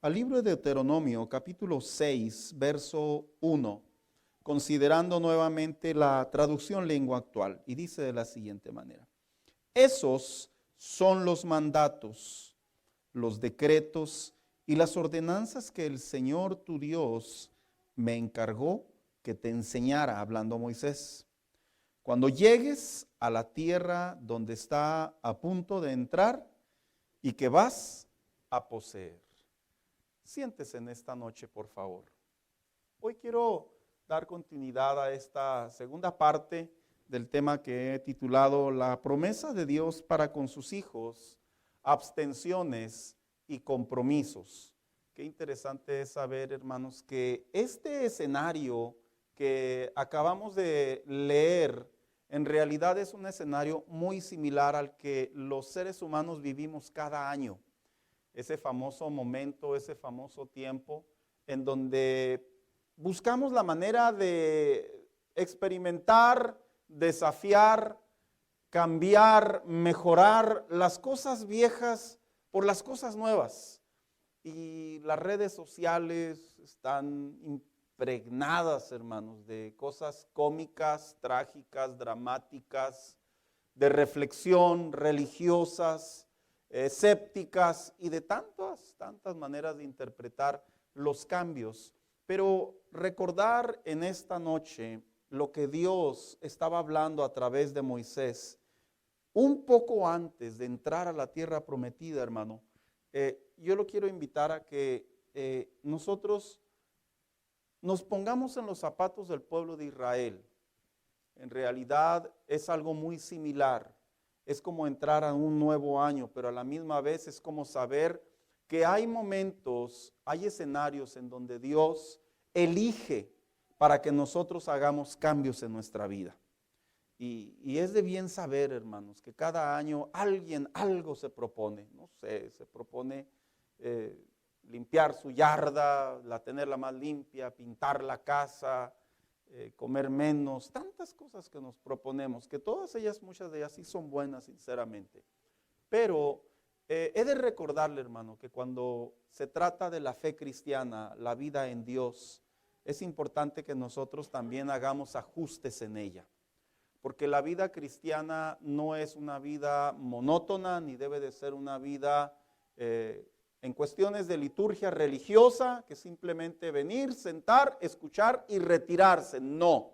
al libro de Deuteronomio, capítulo 6, verso 1, considerando nuevamente la traducción lengua actual, y dice de la siguiente manera: esos son los mandatos, los decretos y las ordenanzas que el Señor tu Dios me encargó que te enseñara, hablando Moisés, cuando llegues a la tierra donde está a punto de entrar y que vas a poseer. Siéntese en esta noche, por favor. Hoy quiero dar continuidad a esta segunda parte del tema que he titulado La promesa de Dios para con sus hijos, abstenciones y compromisos. Qué interesante es saber, hermanos, que este escenario que acabamos de leer en realidad es un escenario muy similar al que los seres humanos vivimos cada año. Ese famoso momento, ese famoso tiempo en donde buscamos la manera de experimentar, desafiar, cambiar, mejorar las cosas viejas por las cosas nuevas. Y las redes sociales están impregnadas, hermanos, de cosas cómicas, trágicas, dramáticas, de reflexión, religiosas, escépticas y de tantas maneras de interpretar los cambios. Pero recordar en esta noche lo que Dios estaba hablando a través de Moisés, un poco antes de entrar a la tierra prometida, hermano, yo lo quiero invitar a que nosotros nos pongamos en los zapatos del pueblo de Israel. En realidad es algo muy similar. Es como entrar a un nuevo año, pero a la misma vez es como saber que hay momentos, hay escenarios en donde Dios elige para que nosotros hagamos cambios en nuestra vida. Y es de bien saber, hermanos, que cada año alguien algo se propone. No sé, se propone limpiar su yarda, tenerla más limpia, pintar la casa, comer menos, tantas cosas que nos proponemos, que todas ellas, muchas de ellas sí son buenas, sinceramente. Pero he de recordarle, hermano, que cuando se trata de la fe cristiana, la vida en Dios, es importante que nosotros también hagamos ajustes en ella. Porque la vida cristiana no es una vida monótona, ni debe de ser una vida en cuestiones de liturgia religiosa, que simplemente venir, sentar, escuchar y retirarse. No.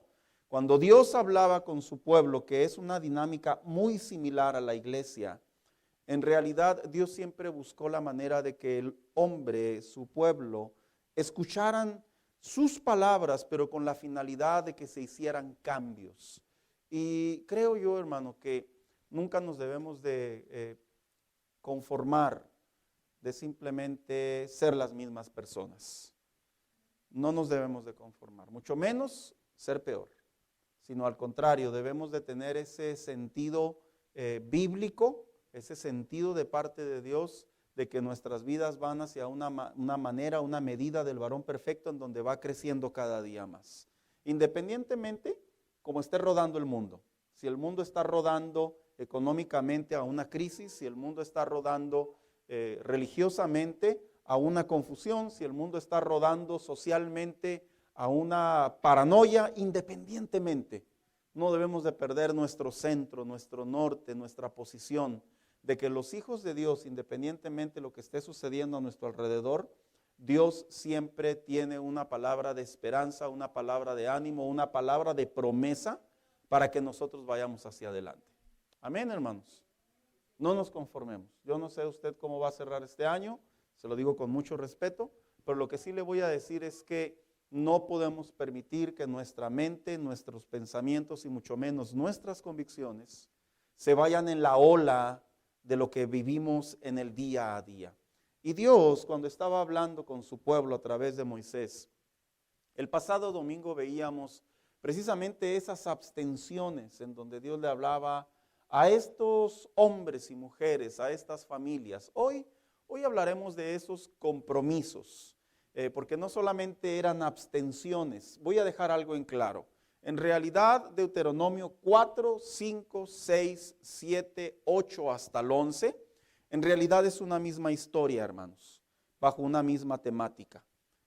Cuando Dios hablaba con su pueblo, que es una dinámica muy similar a la iglesia, en realidad Dios siempre buscó la manera de que el hombre, su pueblo, escucharan sus palabras, pero con la finalidad de que se hicieran cambios. Y creo yo, hermano, que nunca nos debemos de conformar de simplemente ser las mismas personas. No nos debemos de conformar, mucho menos ser peor, sino al contrario, debemos de tener ese sentido bíblico, ese sentido de parte de Dios, de que nuestras vidas van hacia una manera, una medida del varón perfecto en donde va creciendo cada día más. Independientemente como esté rodando el mundo. Si el mundo está rodando económicamente a una crisis, si el mundo está rodando religiosamente a una confusión, si el mundo está rodando socialmente a una paranoia, independientemente, no debemos de perder nuestro centro, nuestro norte, nuestra posición, de que los hijos de Dios, independientemente de lo que esté sucediendo a nuestro alrededor, Dios siempre tiene una palabra de esperanza, una palabra de ánimo, una palabra de promesa para que nosotros vayamos hacia adelante. Amén, hermanos. No nos conformemos. Yo no sé usted cómo va a cerrar este año, se lo digo con mucho respeto, pero lo que sí le voy a decir es que no podemos permitir que nuestra mente, nuestros pensamientos y mucho menos nuestras convicciones se vayan en la ola de lo que vivimos en el día a día. Y Dios, cuando estaba hablando con su pueblo a través de Moisés, el pasado domingo veíamos precisamente esas abstenciones en donde Dios le hablaba a estos hombres y mujeres, a estas familias. Hoy hablaremos de esos compromisos, porque no solamente eran abstenciones. Voy a dejar algo en claro. En realidad, Deuteronomio 4, 5, 6, 7, 8 hasta el 11, en realidad es una misma historia, hermanos. bajo una misma temática.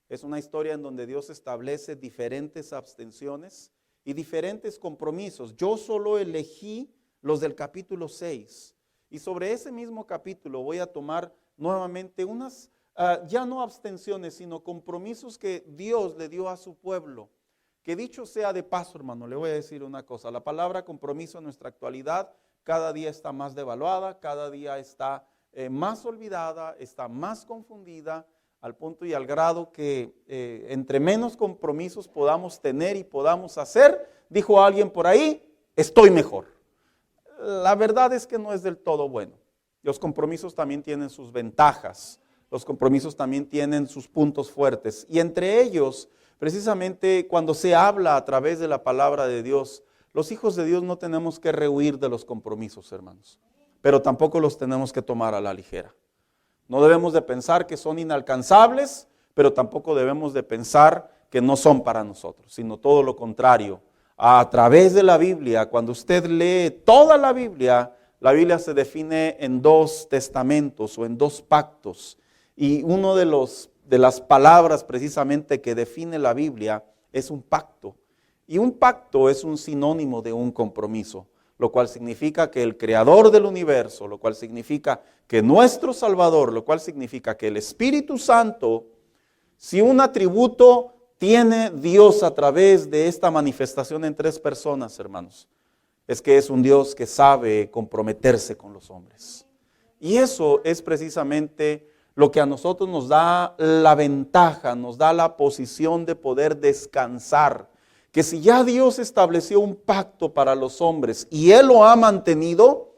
Es una historia en donde Dios establece diferentes abstenciones y diferentes compromisos. Yo solo elegí los del capítulo 6 y sobre ese mismo capítulo voy a tomar nuevamente unas, ya no abstenciones, sino compromisos que Dios le dio a su pueblo. Que dicho sea de paso, hermano, le voy a decir una cosa. La palabra compromiso en nuestra actualidad cada día está más devaluada, cada día está más olvidada, está más confundida, al punto y al grado que entre menos compromisos podamos tener y podamos hacer, dijo alguien por ahí, estoy mejor. La verdad es que no es del todo bueno. Los compromisos también tienen sus ventajas, los compromisos también tienen sus puntos fuertes, y entre ellos, precisamente cuando se habla a través de la palabra de Dios, los hijos de Dios no tenemos que rehuir de los compromisos, hermanos, pero tampoco los tenemos que tomar a la ligera. No debemos de pensar que son inalcanzables, pero tampoco debemos de pensar que no son para nosotros, sino todo lo contrario. A través de la Biblia, cuando usted lee toda la Biblia se define en dos testamentos o en dos pactos. Y uno de las palabras precisamente que define la Biblia es un pacto. Y un pacto es un sinónimo de un compromiso, lo cual significa que el creador del universo, lo cual significa que nuestro Salvador, lo cual significa que el Espíritu Santo, si un atributo tiene Dios a través de esta manifestación en tres personas, hermanos, es que es un Dios que sabe comprometerse con los hombres. Y eso es precisamente lo que a nosotros nos da la ventaja, nos da la posición de poder descansar. Que si ya Dios estableció un pacto para los hombres y Él lo ha mantenido,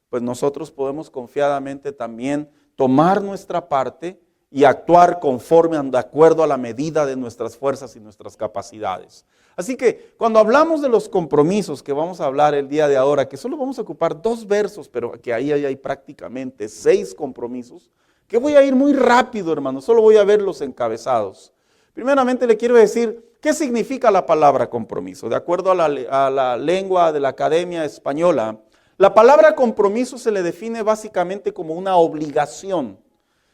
pues nosotros podemos confiadamente también tomar nuestra parte y actuar conforme, de acuerdo a la medida de nuestras fuerzas y nuestras capacidades. Así que cuando hablamos de los compromisos que vamos a hablar el día de ahora, que solo vamos a ocupar 2 versos, pero que ahí hay prácticamente 6 compromisos, que voy a ir muy rápido, hermano, solo voy a ver los encabezados. Primeramente le quiero decir, ¿qué significa la palabra compromiso? De acuerdo a la lengua de la Academia Española, la palabra compromiso se le define básicamente como una obligación,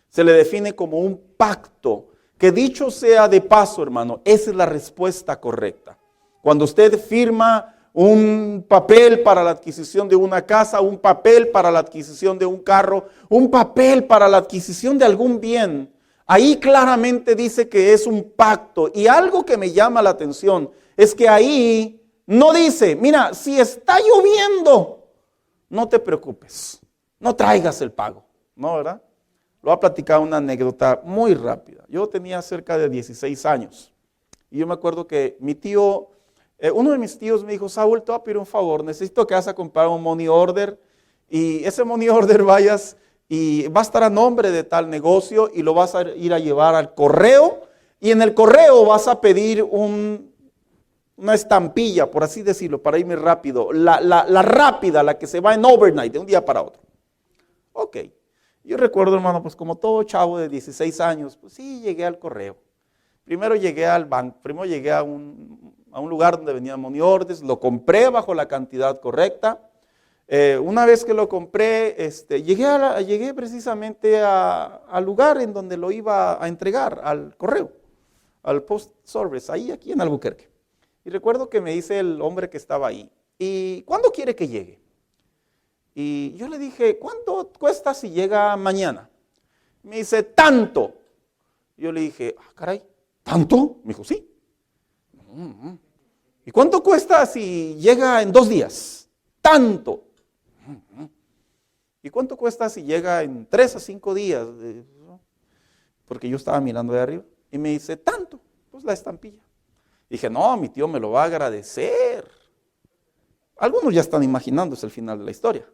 se le define como un pacto, que dicho sea de paso, hermano, esa es la respuesta correcta. Cuando usted firma un papel para la adquisición de una casa, un papel para la adquisición de un carro, un papel para la adquisición de algún bien, ahí claramente dice que es un pacto. Y algo que me llama la atención es que ahí no dice, mira, si está lloviendo, no te preocupes, no traigas el pago, ¿no, verdad? Lo voy a platicar una anécdota muy rápida. Yo tenía cerca de 16 años y yo me acuerdo que mi tío, uno de mis tíos me dijo, Saúl, te voy a pedir un favor, necesito que vas a comprar un money order y ese money order vayas y va a estar a nombre de tal negocio y lo vas a ir a llevar al correo y en el correo vas a pedir una estampilla, por así decirlo, para irme rápido, la rápida, la que se va en overnight, de un día para otro. Ok. Yo recuerdo, hermano, pues como todo chavo de 16 años, pues sí, llegué al correo. Primero llegué al banco, primero llegué a un lugar donde venían money orders, lo compré bajo la cantidad correcta. Una vez que lo compré, llegué precisamente al lugar en donde lo iba a entregar, al correo, al post service, ahí aquí en Albuquerque. Y recuerdo que me dice el hombre que estaba ahí, ¿y cuándo quiere que llegue? Y yo le dije, ¿cuánto cuesta si llega mañana? Me dice, tanto. Yo le dije, caray, ¿tanto? Me dijo, sí. ¿Y cuánto cuesta si llega en 2 días? Tanto. ¿Y cuánto cuesta si llega en 3 a 5 días? Porque yo estaba mirando de arriba. Y me dice, tanto. Pues la estampilla. Dije, no, mi tío me lo va a agradecer. Algunos ya están imaginándose el final de la historia.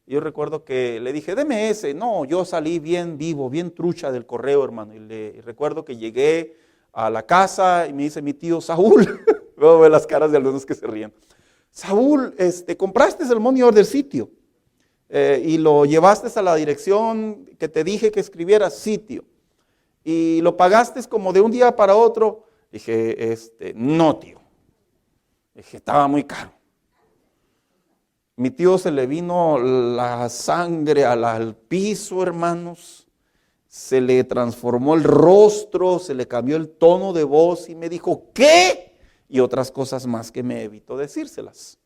Yo recuerdo que le dije, deme ese. No, yo salí bien vivo, bien trucha del correo, hermano. Y recuerdo que llegué a la casa y me dice mi tío, Saúl, veo ver las caras de algunos que se ríen. Saúl, compraste el money order sitio y lo llevaste a la dirección que te dije que escribieras sitio. Y lo pagaste como de un día para otro. Dije, no, tío. Dije, estaba muy caro. Mi tío se le vino la sangre al piso, hermanos. se le transformó el rostro, se le cambió el tono de voz y me dijo, ¿qué? Y otras cosas más que me evitó decírselas.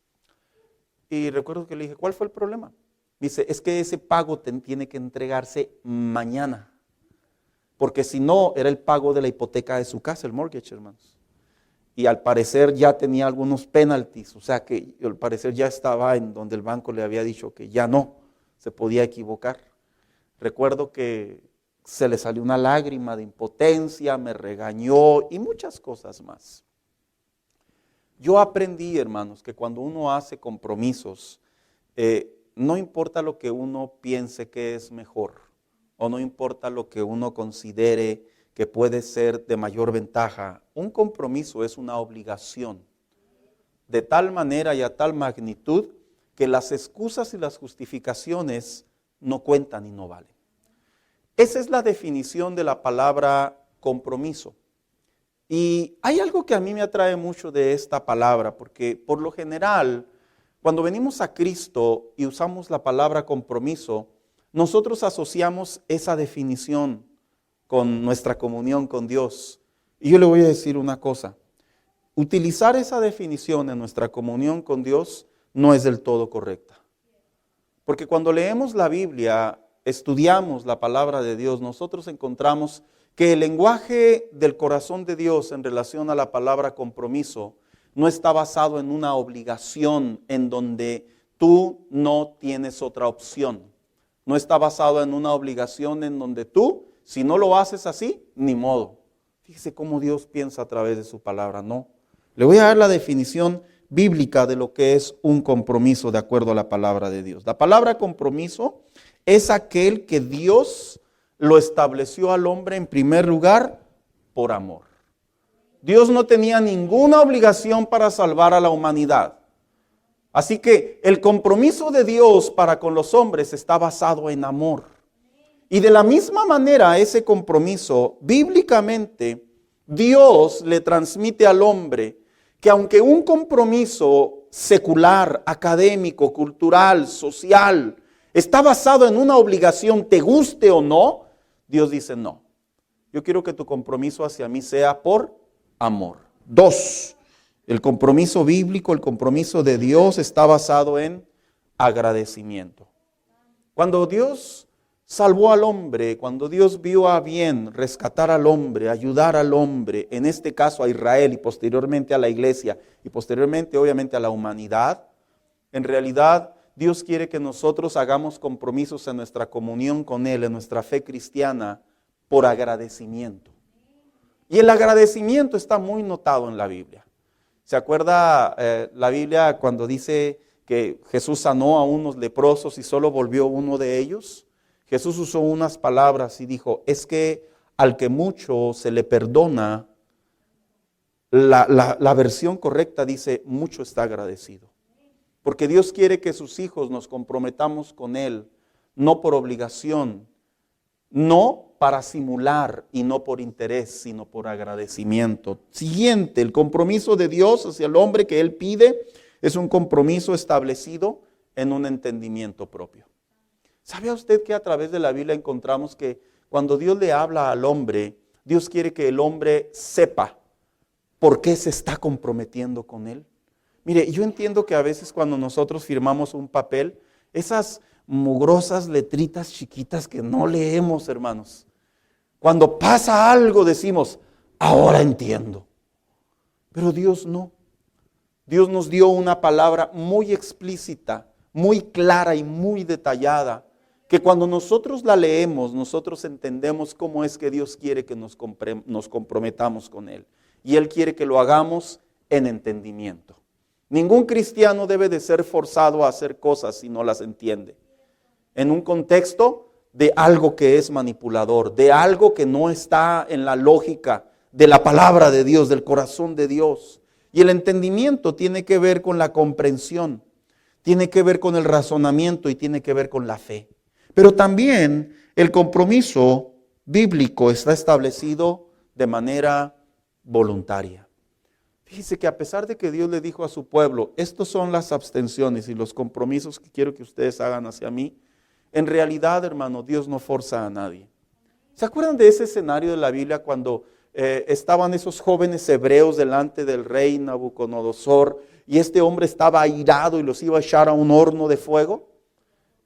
Y recuerdo que le dije, ¿cuál fue el problema? Dice, es que ese pago tiene que entregarse mañana. Porque si no, era el pago de la hipoteca de su casa, el mortgage, hermanos. Y al parecer ya tenía algunos penalties, o sea que al parecer ya estaba en donde el banco le había dicho que ya no, se podía equivocar. Recuerdo que se le salió una lágrima de impotencia, me regañó y muchas cosas más. Yo aprendí, hermanos, que cuando uno hace compromisos, no importa lo que uno piense que es mejor, o no importa lo que uno considere que puede ser de mayor ventaja, un compromiso es una obligación, de tal manera y a tal magnitud que las excusas y las justificaciones no cuentan y no valen. Esa es la definición de la palabra compromiso. Y hay algo que a mí me atrae mucho de esta palabra, porque por lo general, cuando venimos a Cristo y usamos la palabra compromiso, nosotros asociamos esa definición con nuestra comunión con Dios. Y yo le voy a decir una cosa, utilizar esa definición en nuestra comunión con Dios no es del todo correcta. Porque cuando leemos la Biblia, estudiamos la palabra de Dios, nosotros encontramos que el lenguaje del corazón de Dios en relación a la palabra compromiso no está basado en una obligación en donde tú no tienes otra opción. No está basado en una obligación en donde tú, si no lo haces así, ni modo. Fíjese cómo Dios piensa a través de su palabra, no. Le voy a dar la definición bíblica de lo que es un compromiso de acuerdo a la palabra de Dios. La palabra compromiso es aquel que Dios lo estableció al hombre en primer lugar por amor. Dios no tenía ninguna obligación para salvar a la humanidad. Así que el compromiso de Dios para con los hombres está basado en amor. Y de la misma manera ese compromiso, bíblicamente, Dios le transmite al hombre que aunque un compromiso secular, académico, cultural, social, está basado en una obligación, te guste o no, Dios dice no. Yo quiero que tu compromiso hacia mí sea por amor. 2, el compromiso bíblico, el compromiso de Dios está basado en agradecimiento. Cuando Dios salvó al hombre, cuando Dios vio a bien rescatar al hombre, ayudar al hombre, en este caso a Israel y posteriormente a la iglesia y posteriormente obviamente a la humanidad, en realidad Dios quiere que nosotros hagamos compromisos en nuestra comunión con Él, en nuestra fe cristiana, por agradecimiento. Y el agradecimiento está muy notado en la Biblia. ¿Se acuerda la Biblia cuando dice que Jesús sanó a unos leprosos y solo volvió uno de ellos? Jesús usó unas palabras y dijo, es que al que mucho se le perdona, la versión correcta dice, mucho está agradecido. Porque Dios quiere que sus hijos nos comprometamos con Él, no por obligación, no para simular y no por interés, sino por agradecimiento. Siguiente, el compromiso de Dios hacia el hombre que Él pide es un compromiso establecido en un entendimiento propio. ¿Sabe usted que a través de la Biblia encontramos que cuando Dios le habla al hombre, Dios quiere que el hombre sepa por qué se está comprometiendo con Él? Mire, yo entiendo que a veces cuando nosotros firmamos un papel, esas mugrosas letritas chiquitas que no leemos, hermanos, cuando pasa algo decimos, ahora entiendo. Pero Dios no. Dios nos dio una palabra muy explícita, muy clara y muy detallada, que cuando nosotros la leemos, nosotros entendemos cómo es que Dios quiere que nos comprometamos con Él. Y Él quiere que lo hagamos en entendimiento. Ningún cristiano debe de ser forzado a hacer cosas si no las entiende. En un contexto de algo que es manipulador, de algo que no está en la lógica de la palabra de Dios, del corazón de Dios. Y el entendimiento tiene que ver con la comprensión, tiene que ver con el razonamiento y tiene que ver con la fe. Pero también el compromiso bíblico está establecido de manera voluntaria. Fíjese que a pesar de que Dios le dijo a su pueblo, estos son las abstenciones y los compromisos que quiero que ustedes hagan hacia mí, en realidad, hermano, Dios no forza a nadie. ¿Se acuerdan de ese escenario de la Biblia cuando estaban esos jóvenes hebreos delante del rey Nabucodonosor y este hombre estaba airado y los iba a echar a un horno de fuego?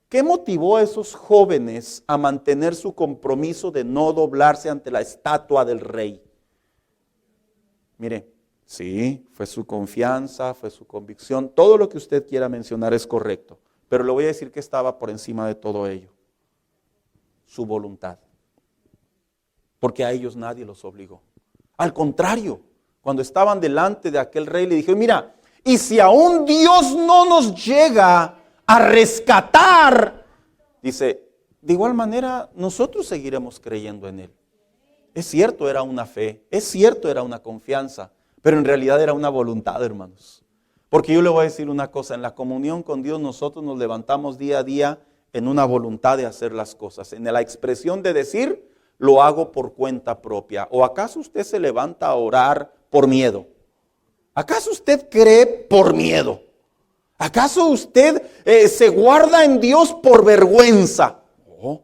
¿Qué motivó a esos jóvenes a mantener su compromiso de no doblarse ante la estatua del rey? Mire, sí, fue su confianza, fue su convicción, todo lo que usted quiera mencionar es correcto, pero le voy a decir que estaba por encima de todo ello: su voluntad. Porque a ellos nadie los obligó. Al contrario, cuando estaban delante de aquel rey le dijeron: mira, y si aún Dios no nos llega a rescatar, dice, de igual manera nosotros seguiremos creyendo en Él. Es cierto, era una fe, es cierto, era una confianza, pero en realidad era una voluntad, hermanos. Porque yo le voy a decir una cosa: en la comunión con Dios nosotros nos levantamos día a día en una voluntad de hacer las cosas, en la expresión de decir, lo hago por cuenta propia. ¿O acaso usted se levanta a orar por miedo? ¿Acaso usted cree por miedo? ¿Acaso usted se guarda en Dios por vergüenza? No,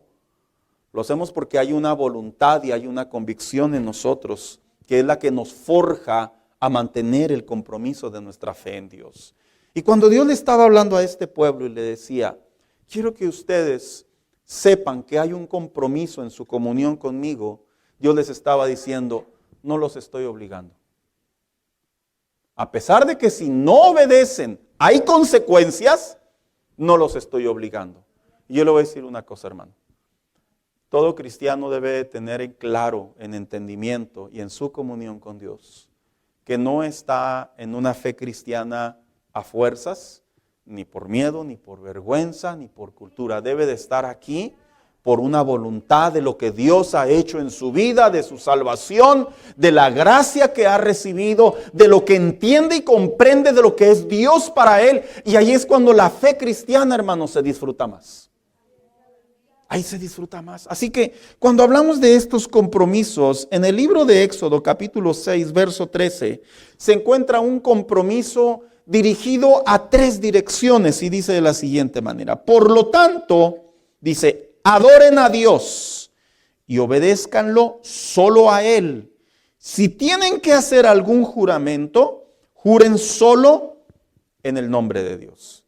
lo hacemos porque hay una voluntad y hay una convicción en nosotros que es la que nos forja a mantener el compromiso de nuestra fe en Dios. Y cuando Dios le estaba hablando a este pueblo y le decía: quiero que ustedes sepan que hay un compromiso en su comunión conmigo, Dios les estaba diciendo: no los estoy obligando. A pesar de que si no obedecen hay consecuencias, no los estoy obligando. Y yo le voy a decir una cosa, hermano. Todo cristiano debe tener en claro, en entendimiento y en su comunión con Dios, que no está en una fe cristiana a fuerzas, ni por miedo, ni por vergüenza, ni por cultura. Debe de estar aquí por una voluntad de lo que Dios ha hecho en su vida, de su salvación, de la gracia que ha recibido, de lo que entiende y comprende de lo que es Dios para él. Y ahí es cuando la fe cristiana, hermanos, se disfruta más. Ahí se disfruta más. Así que cuando hablamos de estos compromisos, en el libro de Éxodo, capítulo 6, verso 13, se encuentra un compromiso dirigido a 3 direcciones y dice de la siguiente manera: por lo tanto, dice, adoren a Dios y obedézcanlo solo a Él. Si tienen que hacer algún juramento, juren solo en el nombre de Dios.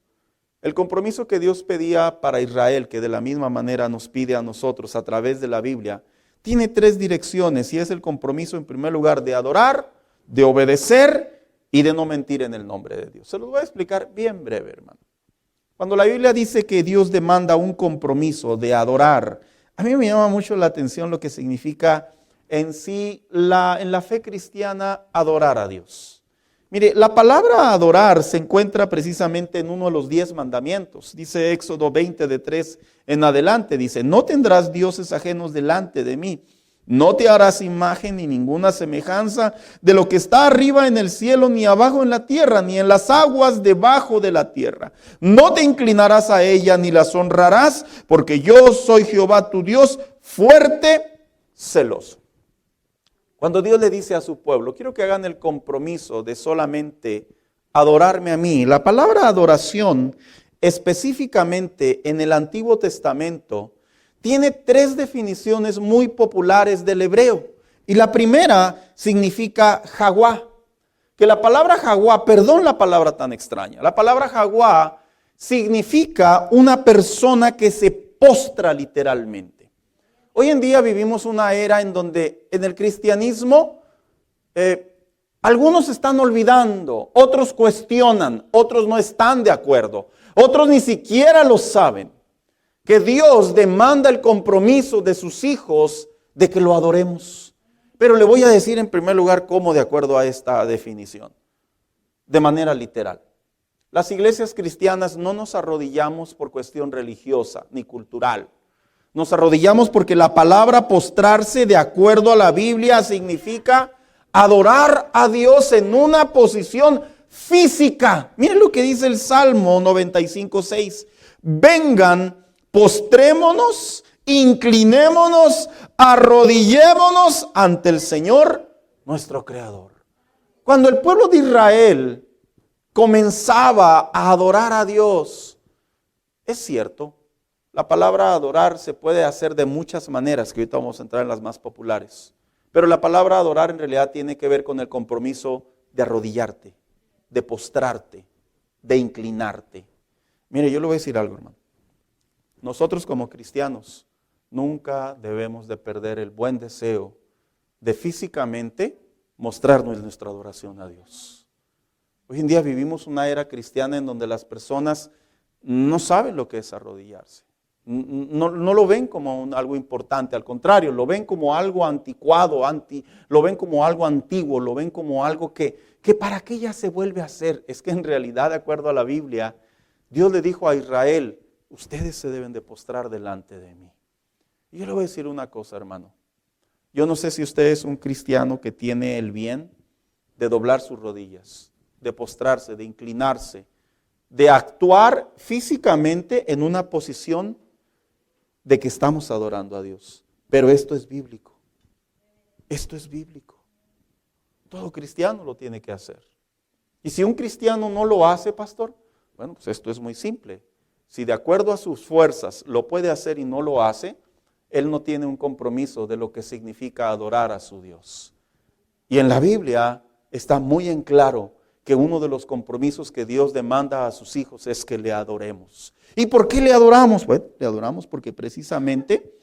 El compromiso que Dios pedía para Israel, que de la misma manera nos pide a nosotros a través de la Biblia, tiene 3 direcciones y es el compromiso en primer lugar de adorar, de obedecer y de no mentir en el nombre de Dios. Se los voy a explicar bien breve, hermano. Cuando la Biblia dice que Dios demanda un compromiso de adorar, a mí me llama mucho la atención lo que significa en sí en la fe cristiana adorar a Dios. Mire, la palabra adorar se encuentra precisamente en uno de los 10 mandamientos. Dice Éxodo 20 de 3 en adelante, dice: no tendrás dioses ajenos delante de mí. No te harás imagen ni ninguna semejanza de lo que está arriba en el cielo, ni abajo en la tierra, ni en las aguas debajo de la tierra. No te inclinarás a ella ni las honrarás, porque yo soy Jehová tu Dios, fuerte, celoso. Cuando Dios le dice a su pueblo: quiero que hagan el compromiso de solamente adorarme a mí. La palabra adoración, específicamente en el Antiguo Testamento, tiene 3 definiciones muy populares del hebreo. Y la primera significa Jaguá. Que la palabra Jaguá, perdón la palabra tan extraña, la palabra Jaguá significa una persona que se postra literalmente. Hoy en día vivimos una era en donde en el cristianismo algunos están olvidando, otros cuestionan, otros no están de acuerdo, otros ni siquiera lo saben. Que Dios demanda el compromiso de sus hijos de que lo adoremos. Pero le voy a decir en primer lugar cómo de acuerdo a esta definición. De manera literal. Las iglesias cristianas no nos arrodillamos por cuestión religiosa ni cultural. Nos arrodillamos porque la palabra postrarse de acuerdo a la Biblia significa adorar a Dios en una posición física. Miren lo que dice el Salmo 95:6. Vengan, postrémonos, inclinémonos, arrodillémonos ante el Señor, nuestro Creador. Cuando el pueblo de Israel comenzaba a adorar a Dios, es cierto, La palabra adorar se puede hacer de muchas maneras, que ahorita vamos a entrar en las más populares. Pero la palabra adorar en realidad tiene que ver con el compromiso de arrodillarte, de postrarte, de inclinarte. Mire, yo le voy a decir algo, hermano. Nosotros como cristianos nunca debemos de perder el buen deseo de físicamente mostrarnos nuestra adoración a Dios. Hoy en día vivimos una era cristiana en donde las personas no saben lo que es arrodillarse. No lo ven como algo importante, al contrario, lo ven como algo anticuado, lo ven como algo antiguo, lo ven como algo que para qué ya se vuelve a hacer. Es que en realidad, de acuerdo a la Biblia, Dios le dijo a Israel, ustedes se deben de postrar delante de mí. Y yo le voy a decir una cosa, hermano. Yo no sé si usted es un cristiano que tiene el bien de doblar sus rodillas, de postrarse, de inclinarse, de actuar físicamente en una posición de que estamos adorando a Dios. Pero esto es bíblico. Esto es bíblico. Todo cristiano lo tiene que hacer. Y si un cristiano no lo hace, pastor, bueno, pues esto es muy simple. Si de acuerdo a sus fuerzas lo puede hacer y no lo hace, él no tiene un compromiso de lo que significa adorar a su Dios. Y en la Biblia está muy en claro que uno de los compromisos que Dios demanda a sus hijos es que le adoremos. ¿Y por qué le adoramos? Bueno, le adoramos porque precisamente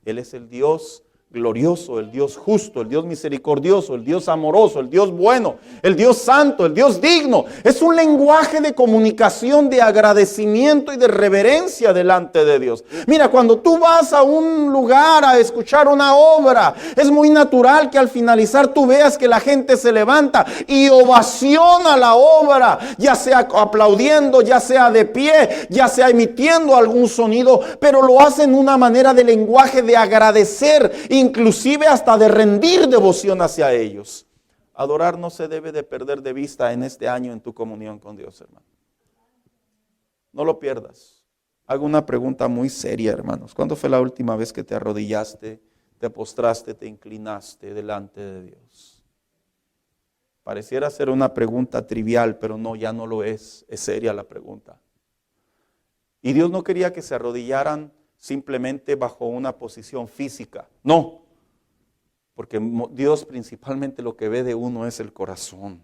Él es el Dios glorioso, el Dios justo, el Dios misericordioso, el Dios amoroso, el Dios bueno, el Dios santo, el Dios digno. Es un lenguaje de comunicación, de agradecimiento y de reverencia delante de Dios. Mira, cuando tú vas a un lugar a escuchar una obra, es muy natural que al finalizar tú veas que la gente se levanta y ovaciona la obra, ya sea aplaudiendo, ya sea de pie, ya sea emitiendo algún sonido, pero lo hacen una manera de lenguaje de agradecer, inclusive hasta de rendir devoción hacia ellos. Adorar no se debe de perder de vista en este año en tu comunión con Dios, hermano. No lo pierdas. Hago una pregunta muy seria, hermanos. ¿Cuándo fue la última vez que te arrodillaste, te postraste, te inclinaste delante de Dios? Pareciera ser una pregunta trivial, pero no, ya no lo es. Es seria la pregunta. Y Dios no quería que se arrodillaran simplemente bajo una posición física. No, porque Dios principalmente lo que ve de uno es el corazón.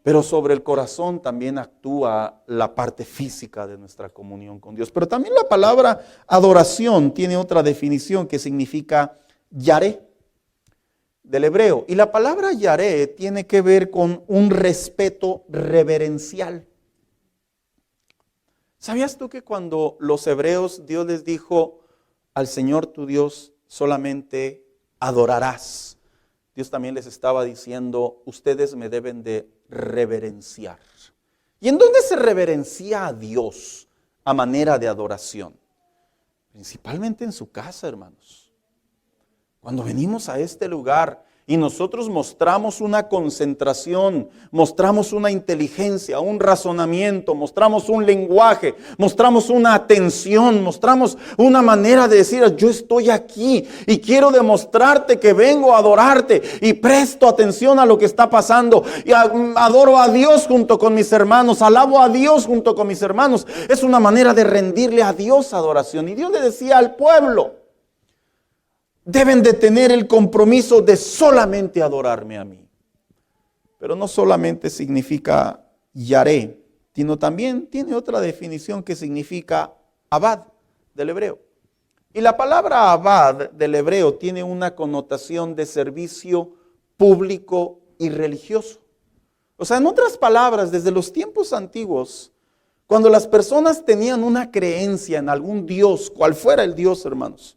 Pero sobre el corazón también actúa la parte física de nuestra comunión con Dios. Pero también la palabra adoración tiene otra definición que significa yaré, del hebreo. Y la palabra yaré tiene que ver con un respeto reverencial. ¿Sabías tú que cuando los hebreos Dios les dijo al Señor tu Dios solamente adorarás? Dios también les estaba diciendo, ustedes me deben de reverenciar. ¿Y en dónde se reverencia a Dios a manera de adoración? Principalmente en su casa, hermanos. Cuando venimos a este lugar y nosotros mostramos una concentración, mostramos una inteligencia, un razonamiento, mostramos un lenguaje, mostramos una atención, mostramos una manera de decir, yo estoy aquí y quiero demostrarte que vengo a adorarte y presto atención a lo que está pasando y adoro a Dios junto con mis hermanos, alabo a Dios junto con mis hermanos. Es una manera de rendirle a Dios adoración. Y Dios le decía al pueblo, deben de tener el compromiso de solamente adorarme a mí. Pero no solamente significa yaré, sino también tiene otra definición que significa abad del hebreo. Y la palabra abad del hebreo tiene una connotación de servicio público y religioso. O sea, en otras palabras, desde los tiempos antiguos, cuando las personas tenían una creencia en algún Dios, cual fuera el Dios, hermanos,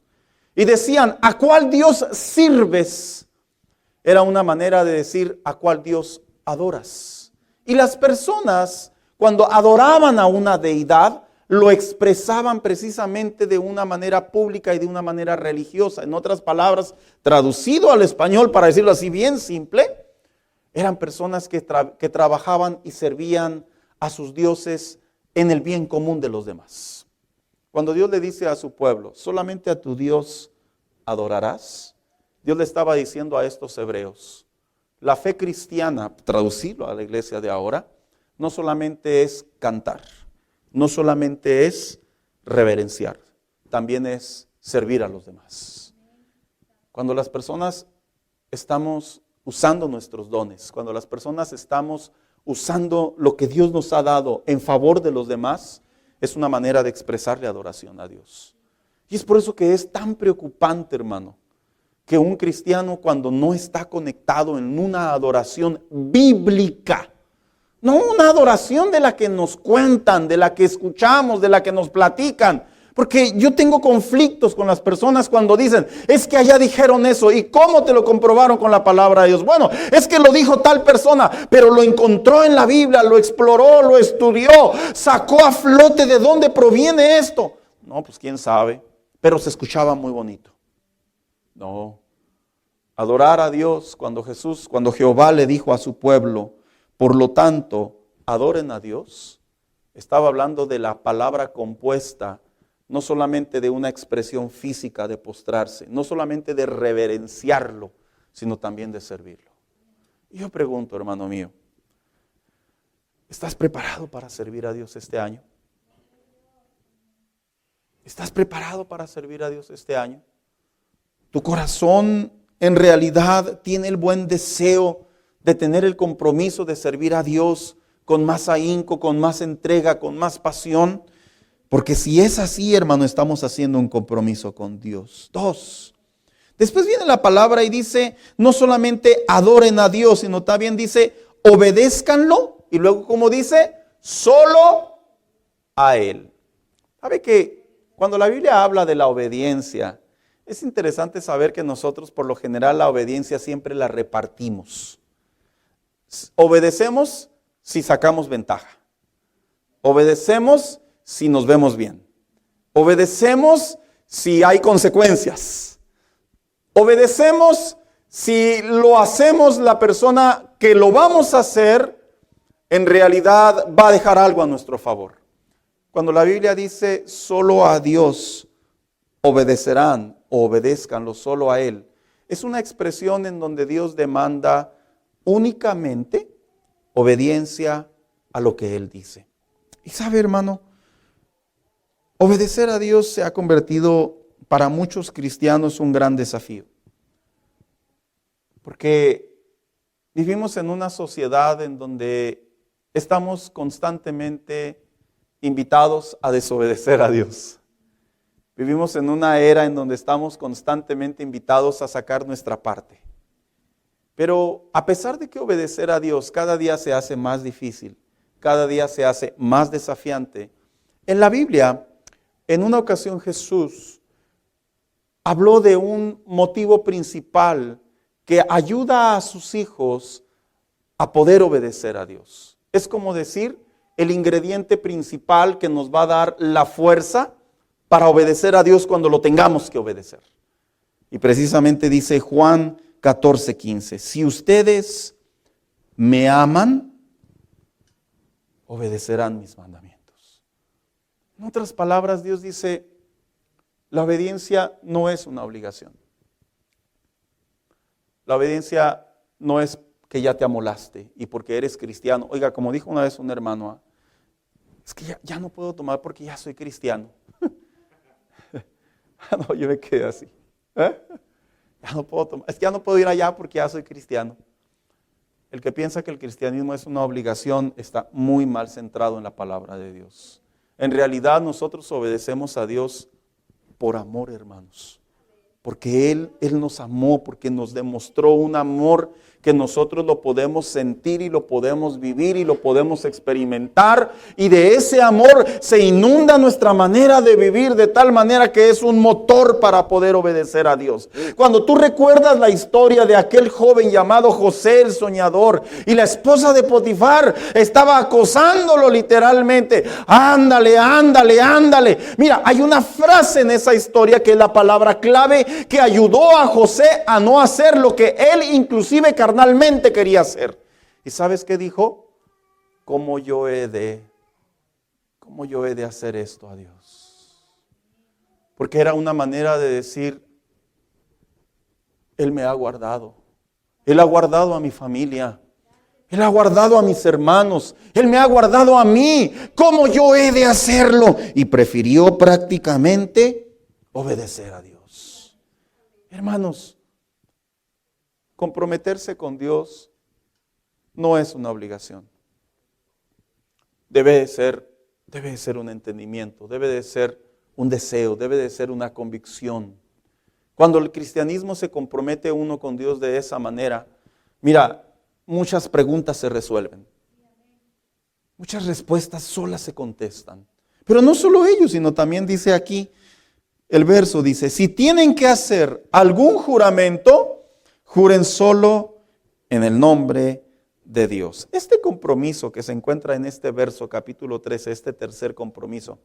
y decían, ¿a cuál Dios sirves? Era una manera de decir, ¿a cuál Dios adoras? Y las personas, cuando adoraban a una deidad, lo expresaban precisamente de una manera pública y de una manera religiosa. En otras palabras, traducido al español, para decirlo así bien simple, eran personas que trabajaban y servían a sus dioses en el bien común de los demás. Cuando Dios le dice a su pueblo, solamente a tu Dios adorarás, Dios le estaba diciendo a estos hebreos, la fe cristiana, traducirlo a la iglesia de ahora, no solamente es cantar, no solamente es reverenciar, también es servir a los demás. Cuando las personas estamos usando nuestros dones, cuando las personas estamos usando lo que Dios nos ha dado en favor de los demás, es una manera de expresarle adoración a Dios. Y es por eso que es tan preocupante, hermano, que un cristiano cuando no está conectado en una adoración bíblica, no una adoración de la que nos cuentan, de la que escuchamos, de la que nos platican. Porque yo tengo conflictos con las personas cuando dicen, es que allá dijeron eso. ¿Y cómo te lo comprobaron con la palabra de Dios? Bueno, es que lo dijo tal persona, pero lo encontró en la Biblia, lo exploró, lo estudió, sacó a flote de dónde proviene esto. No, pues quién sabe, pero se escuchaba muy bonito. No, adorar a Dios cuando Jehová le dijo a su pueblo, por lo tanto, adoren a Dios, estaba hablando de la palabra compuesta, no solamente de una expresión física de postrarse, no solamente de reverenciarlo, sino también de servirlo. Y yo pregunto, hermano mío, ¿estás preparado para servir a Dios este año? ¿Estás preparado para servir a Dios este año? ¿Tu corazón en realidad tiene el buen deseo de tener el compromiso de servir a Dios con más ahínco, con más entrega, con más pasión? Porque si es así, hermano, estamos haciendo un compromiso con Dios. 2. Después viene la palabra y dice, no solamente adoren a Dios, sino también dice, obedézcanlo. Y luego, como dice, solo a Él. ¿Sabe que cuando la Biblia habla de la obediencia, es interesante saber que nosotros por lo general la obediencia siempre la repartimos? Obedecemos si sacamos ventaja. Obedecemos si nos vemos bien. Obedecemos si hay consecuencias. Obedecemos si lo hacemos la persona que lo vamos a hacer, en realidad va a dejar algo a nuestro favor. Cuando la Biblia dice solo a Dios obedecerán o obedézcanlo solo a Él, es una expresión en donde Dios demanda únicamente obediencia a lo que Él dice. Y sabe, hermano, obedecer a Dios se ha convertido para muchos cristianos un gran desafío. Porque vivimos en una sociedad en donde estamos constantemente invitados a desobedecer a Dios. Vivimos en una era en donde estamos constantemente invitados a sacar nuestra parte. Pero a pesar de que obedecer a Dios cada día se hace más difícil, cada día se hace más desafiante, en la Biblia, en una ocasión Jesús habló de un motivo principal que ayuda a sus hijos a poder obedecer a Dios. Es como decir, el ingrediente principal que nos va a dar la fuerza para obedecer a Dios cuando lo tengamos que obedecer. Y precisamente dice Juan 14:15, si ustedes me aman, obedecerán mis mandamientos. En otras palabras, Dios dice, la obediencia no es una obligación. La obediencia no es que ya te amolaste y porque eres cristiano. Oiga, como dijo una vez un hermano, es que ya no puedo tomar porque ya soy cristiano. No, yo me quedé así. Ya no puedo tomar. Es que ya no puedo ir allá porque ya soy cristiano. El que piensa que el cristianismo es una obligación está muy mal centrado en la palabra de Dios. En realidad nosotros obedecemos a Dios por amor, hermanos. Porque Él nos amó, porque nos demostró un amor que nosotros lo podemos sentir y lo podemos vivir y lo podemos experimentar. Y de ese amor se inunda nuestra manera de vivir de tal manera que es un motor para poder obedecer a Dios. Cuando tú recuerdas la historia de aquel joven llamado José el soñador y la esposa de Potifar estaba acosándolo literalmente. Ándale, ándale, ándale. Mira, hay una frase en esa historia que es la palabra clave que ayudó a José a no hacer lo que él inclusive carnalmente quería hacer. ¿Y sabes qué dijo? ¿Cómo yo he de hacer esto a Dios? Porque era una manera de decir, Él me ha guardado. Él ha guardado a mi familia. Él ha guardado a mis hermanos. Él me ha guardado a mí. ¿Cómo yo he de hacerlo? Y prefirió prácticamente obedecer a Dios. Hermanos, comprometerse con Dios no es una obligación. Debe de ser un entendimiento, debe de ser un deseo, debe de ser una convicción. Cuando el cristianismo se compromete uno con Dios de esa manera, mira, muchas preguntas se resuelven. Muchas respuestas solas se contestan. Pero no solo ellos, sino también dice aquí, el verso dice, si tienen que hacer algún juramento, juren solo en el nombre de Dios. Este compromiso que se encuentra en este verso, capítulo 13, este tercer compromiso,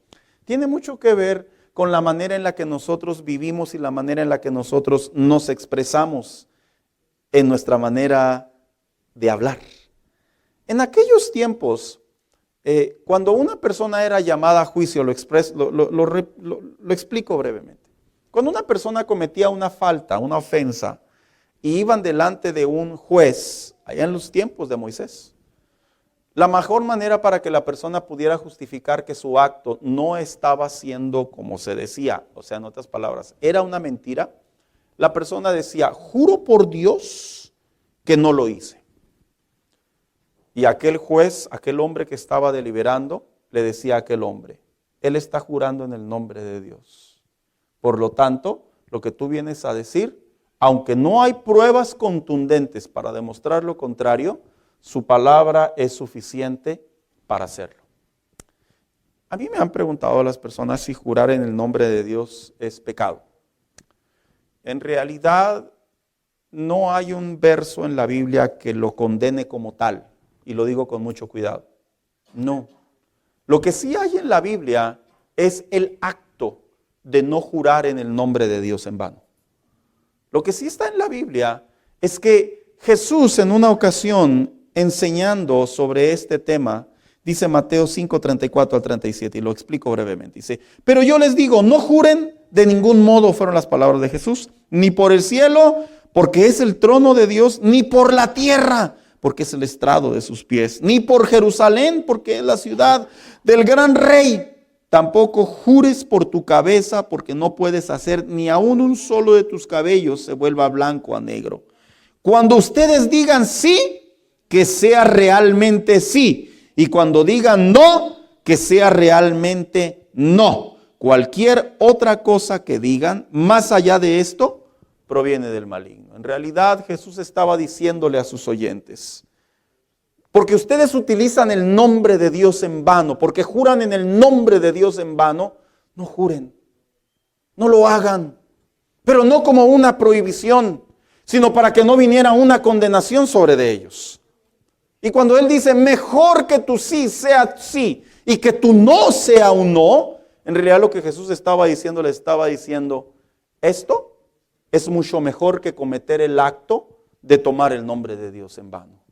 tiene mucho que ver con la manera en la que nosotros vivimos y la manera en la que nosotros nos expresamos en nuestra manera de hablar. En aquellos tiempos, cuando una persona era llamada a juicio, lo explico brevemente. Cuando una persona cometía una falta, una ofensa, y iban delante de un juez, allá en los tiempos de Moisés, la mejor manera para que la persona pudiera justificar que su acto no estaba siendo como se decía, o sea, en otras palabras, era una mentira, la persona decía, juro por Dios que no lo hice. Y aquel juez, aquel hombre que estaba deliberando, le decía a aquel hombre, él está jurando en el nombre de Dios. Por lo tanto, lo que tú vienes a decir, aunque no hay pruebas contundentes para demostrar lo contrario, su palabra es suficiente para hacerlo. A mí me han preguntado las personas si jurar en el nombre de Dios es pecado. En realidad, no hay un verso en la Biblia que lo condene como tal. Y lo digo con mucho cuidado. No. Lo que sí hay en la Biblia es el acto de no jurar en el nombre de Dios en vano. Lo que sí está en la Biblia es que Jesús en una ocasión enseñando sobre este tema, dice Mateo 5, 34 al 37, y lo explico brevemente. Dice, pero yo les digo, no juren de ningún modo, fueron las palabras de Jesús, ni por el cielo, porque es el trono de Dios, ni por la tierra, porque es el estrado de sus pies, ni por Jerusalén, porque es la ciudad del gran rey. Tampoco jures por tu cabeza, porque no puedes hacer ni aun un solo de tus cabellos se vuelva blanco a negro. Cuando ustedes digan sí, que sea realmente sí. Y cuando digan no, que sea realmente no. Cualquier otra cosa que digan, más allá de esto, proviene del maligno. En realidad, Jesús estaba diciéndole a sus oyentes, porque ustedes utilizan el nombre de Dios en vano, porque juran en el nombre de Dios en vano, no juren, no lo hagan, pero no como una prohibición, sino para que no viniera una condenación sobre de ellos. Y cuando Él dice, mejor que tu sí sea sí y que tu no sea un no, en realidad lo que Jesús estaba diciendo, le estaba diciendo, esto es mucho mejor que cometer el acto de tomar el nombre de Dios en vano.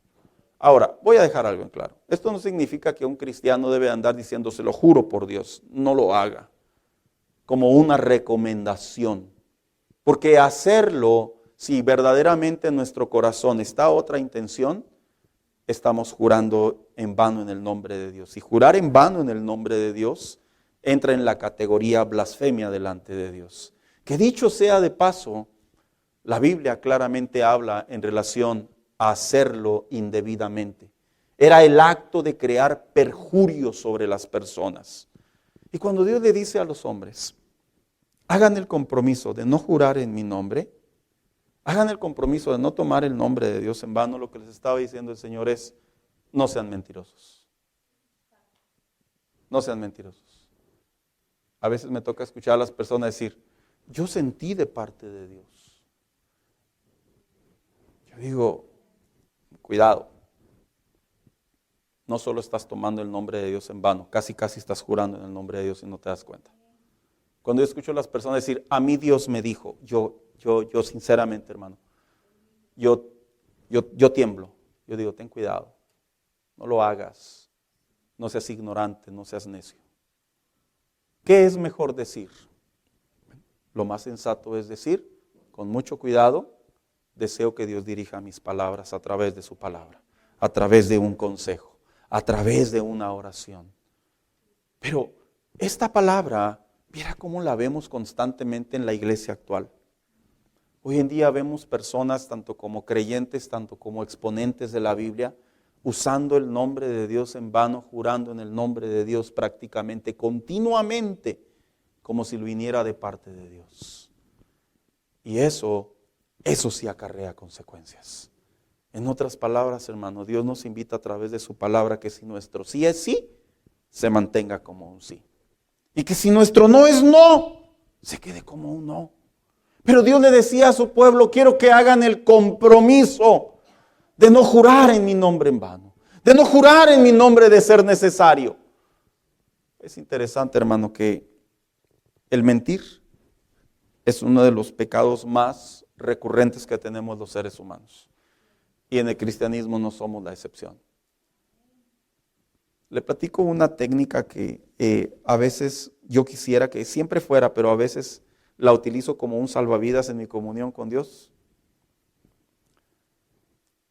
Ahora, voy a dejar algo en claro. Esto no significa que un cristiano debe andar diciendo, se lo juro por Dios, no lo haga, como una recomendación. Porque hacerlo, si verdaderamente en nuestro corazón está otra intención, estamos jurando en vano en el nombre de Dios. Y jurar en vano en el nombre de Dios entra en la categoría blasfemia delante de Dios. Que dicho sea de paso, la Biblia claramente habla en relación a hacerlo indebidamente. Era el acto de crear perjurio sobre las personas. Y cuando Dios le dice a los hombres, hagan el compromiso de no jurar en mi nombre, hagan el compromiso de no tomar el nombre de Dios en vano, lo que les estaba diciendo el Señor es, no sean mentirosos. No sean mentirosos. A veces me toca escuchar a las personas decir, yo sentí de parte de Dios. Yo digo, cuidado. No solo estás tomando el nombre de Dios en vano, casi estás jurando en el nombre de Dios y no te das cuenta. Cuando yo escucho a las personas decir, a mí Dios me dijo, yo sinceramente, hermano, yo tiemblo. Yo digo, ten cuidado, no lo hagas, no seas ignorante, no seas necio. ¿Qué es mejor decir? Lo más sensato es decir, con mucho cuidado, deseo que Dios dirija mis palabras a través de su palabra, a través de un consejo, a través de una oración. Pero esta palabra Mira cómo la vemos constantemente en la iglesia actual. Hoy en día vemos personas, tanto como creyentes, tanto como exponentes de la Biblia, usando el nombre de Dios en vano, jurando en el nombre de Dios prácticamente, continuamente, como si lo viniera de parte de Dios. Y eso sí acarrea consecuencias. En otras palabras, hermano, Dios nos invita a través de su palabra que si nuestro sí es sí, se mantenga como un sí. Y que si nuestro no es no, se quede como un no. Pero Dios le decía a su pueblo, quiero que hagan el compromiso de no jurar en mi nombre en vano, de no jurar en mi nombre de ser necesario. Es interesante, hermano, que el mentir es uno de los pecados más recurrentes que tenemos los seres humanos. Y en el cristianismo no somos la excepción. Le platico una técnica que a veces yo quisiera que siempre fuera, pero a veces la utilizo como un salvavidas en mi comunión con Dios.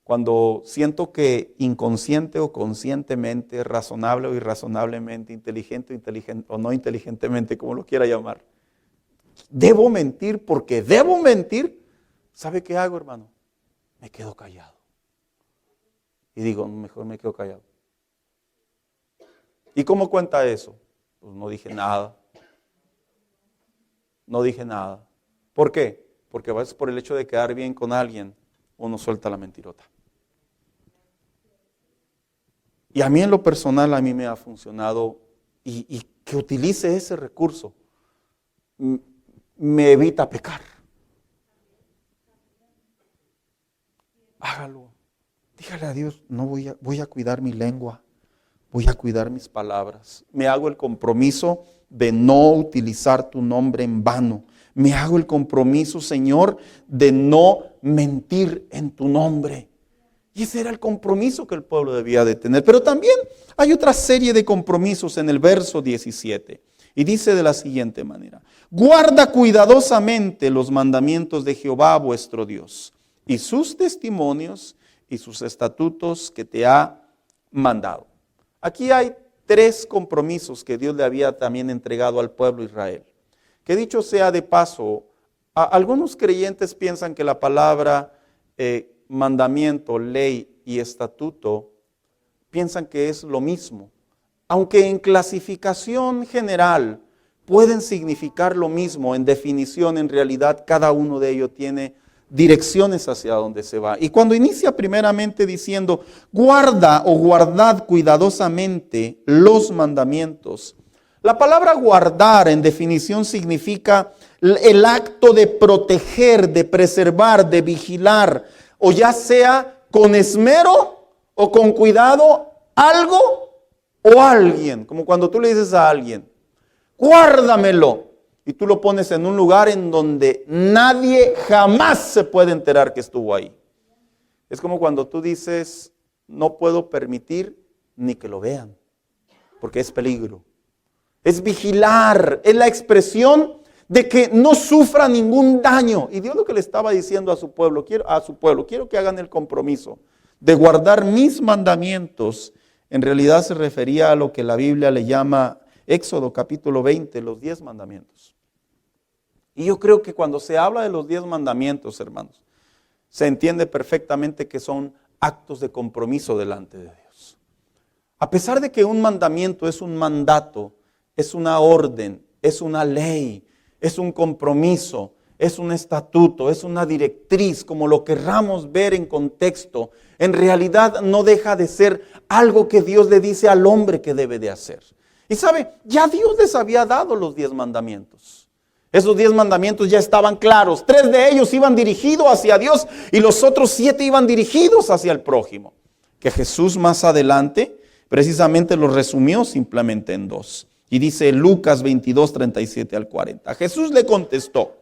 Cuando siento que inconsciente o conscientemente, razonable o irrazonablemente, inteligente o no inteligentemente, como lo quiera llamar, debo mentir porque debo mentir, ¿sabe qué hago, hermano? Me quedo callado. Y digo, mejor me quedo callado. ¿Y cómo cuenta eso? Pues no dije nada. No dije nada. ¿Por qué? Porque a veces por el hecho de quedar bien con alguien, uno suelta la mentirota. Y a mí en lo personal, a mí me ha funcionado y que utilice ese recurso me evita pecar. Hágalo. Dígale a Dios, no voy a cuidar mi lengua, voy a cuidar mis palabras. Me hago el compromiso de no utilizar tu nombre en vano. Me hago el compromiso, Señor, de no mentir en tu nombre. Y ese era el compromiso que el pueblo debía de tener. Pero también hay otra serie de compromisos en el verso 17. Y dice de la siguiente manera: guarda cuidadosamente los mandamientos de Jehová vuestro Dios, y sus testimonios y sus estatutos que te ha mandado. Aquí hay 3 compromisos que Dios le había también entregado al pueblo de Israel. Que dicho sea de paso, algunos creyentes piensan que la palabra mandamiento, ley y estatuto, piensan que es lo mismo. Aunque en clasificación general pueden significar lo mismo, en definición, en realidad, cada uno de ellos tiene direcciones hacia donde se va. Y cuando inicia primeramente diciendo, guarda o guardad cuidadosamente los mandamientos, la palabra guardar en definición significa el acto de proteger, de preservar, de vigilar, o ya sea con esmero o con cuidado algo o alguien. Como cuando tú le dices a alguien, guárdamelo, y tú lo pones en un lugar en donde nadie jamás se puede enterar que estuvo ahí. Es como cuando tú dices, no puedo permitir ni que lo vean, porque es peligro. Es vigilar, es la expresión de que no sufra ningún daño. Y Dios lo que le estaba diciendo a su pueblo, quiero que hagan el compromiso de guardar mis mandamientos. En realidad se refería a lo que la Biblia le llama Éxodo capítulo 20, los 10 mandamientos. Y yo creo que cuando se habla de los 10 mandamientos, hermanos, se entiende perfectamente que son actos de compromiso delante de Dios. A pesar de que un mandamiento es un mandato, es una orden, es una ley, es un compromiso, es un estatuto, es una directriz, como lo querramos ver en contexto, en realidad no deja de ser algo que Dios le dice al hombre que debe de hacer. Y sabe, ya Dios les había dado los 10 mandamientos. Esos 10 mandamientos ya estaban claros. 3 de ellos iban dirigidos hacia Dios y los otros 7 iban dirigidos hacia el prójimo. Que Jesús más adelante precisamente los resumió simplemente en 2. Y dice Lucas 22, 37 al 40. Jesús le contestó: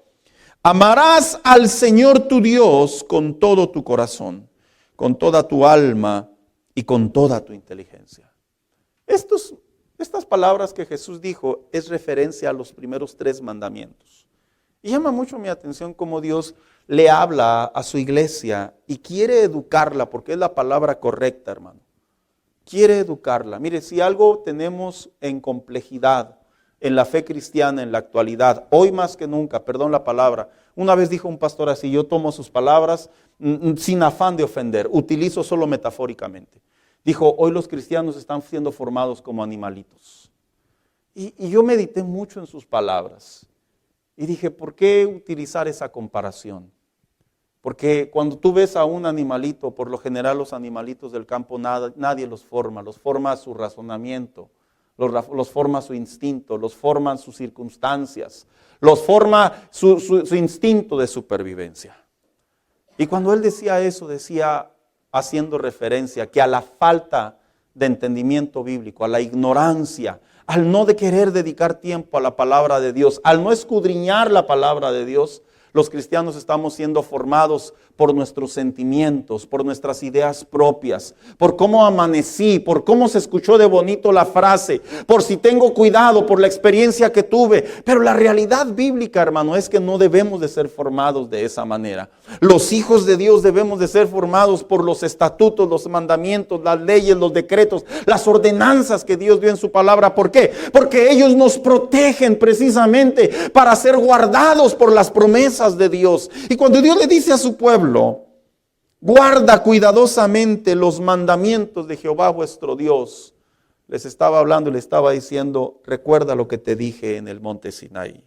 amarás al Señor tu Dios con todo tu corazón, con toda tu alma y con toda tu inteligencia. Estas palabras que Jesús dijo es referencia a los primeros 3 mandamientos. Y llama mucho mi atención cómo Dios le habla a su iglesia y quiere educarla, porque es la palabra correcta, hermano. Quiere educarla. Mire, si algo tenemos en complejidad en la fe cristiana en la actualidad, hoy más que nunca, perdón la palabra. Una vez dijo un pastor así, yo tomo sus palabras sin afán de ofender, utilizo solo metafóricamente. Dijo, hoy los cristianos están siendo formados como animalitos. Y yo medité mucho en sus palabras y dije, ¿por qué utilizar esa comparación? Porque cuando tú ves a un animalito, por lo general los animalitos del campo nadie los forma su razonamiento, los forma su instinto, los forman sus circunstancias, los forma su instinto de supervivencia. Y cuando él decía eso, decía haciendo referencia que a la falta de entendimiento bíblico, a la ignorancia, al no de querer dedicar tiempo a la palabra de Dios, al no escudriñar la palabra de Dios, los cristianos estamos siendo formados por nuestros sentimientos, por nuestras ideas propias, por cómo amanecí, por cómo se escuchó de bonito la frase, por si tengo cuidado, por la experiencia que tuve. Pero la realidad bíblica, hermano, es que no debemos de ser formados de esa manera. Los hijos de Dios debemos de ser formados por los estatutos, los mandamientos, las leyes, los decretos, las ordenanzas que Dios dio en su palabra. ¿Por qué? Porque ellos nos protegen precisamente para ser guardados por las promesas de Dios. Y cuando Dios le dice a su pueblo, guarda cuidadosamente los mandamientos de Jehová vuestro Dios, les estaba hablando y le estaba diciendo, recuerda lo que te dije en el monte Sinaí,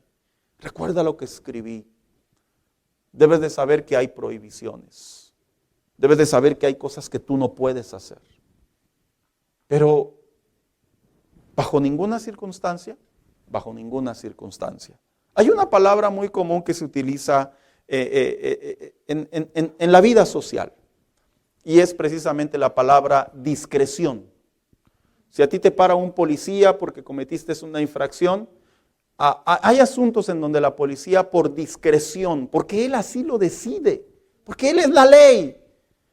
recuerda lo que escribí. Debes de saber que hay prohibiciones, debes de saber que hay cosas que tú no puedes hacer, pero bajo ninguna circunstancia, hay una palabra muy común que se utiliza en la vida social, y es precisamente la palabra discreción. Si a ti te para un policía porque cometiste una infracción, hay asuntos en donde la policía por discreción, porque él así lo decide, porque él es la ley,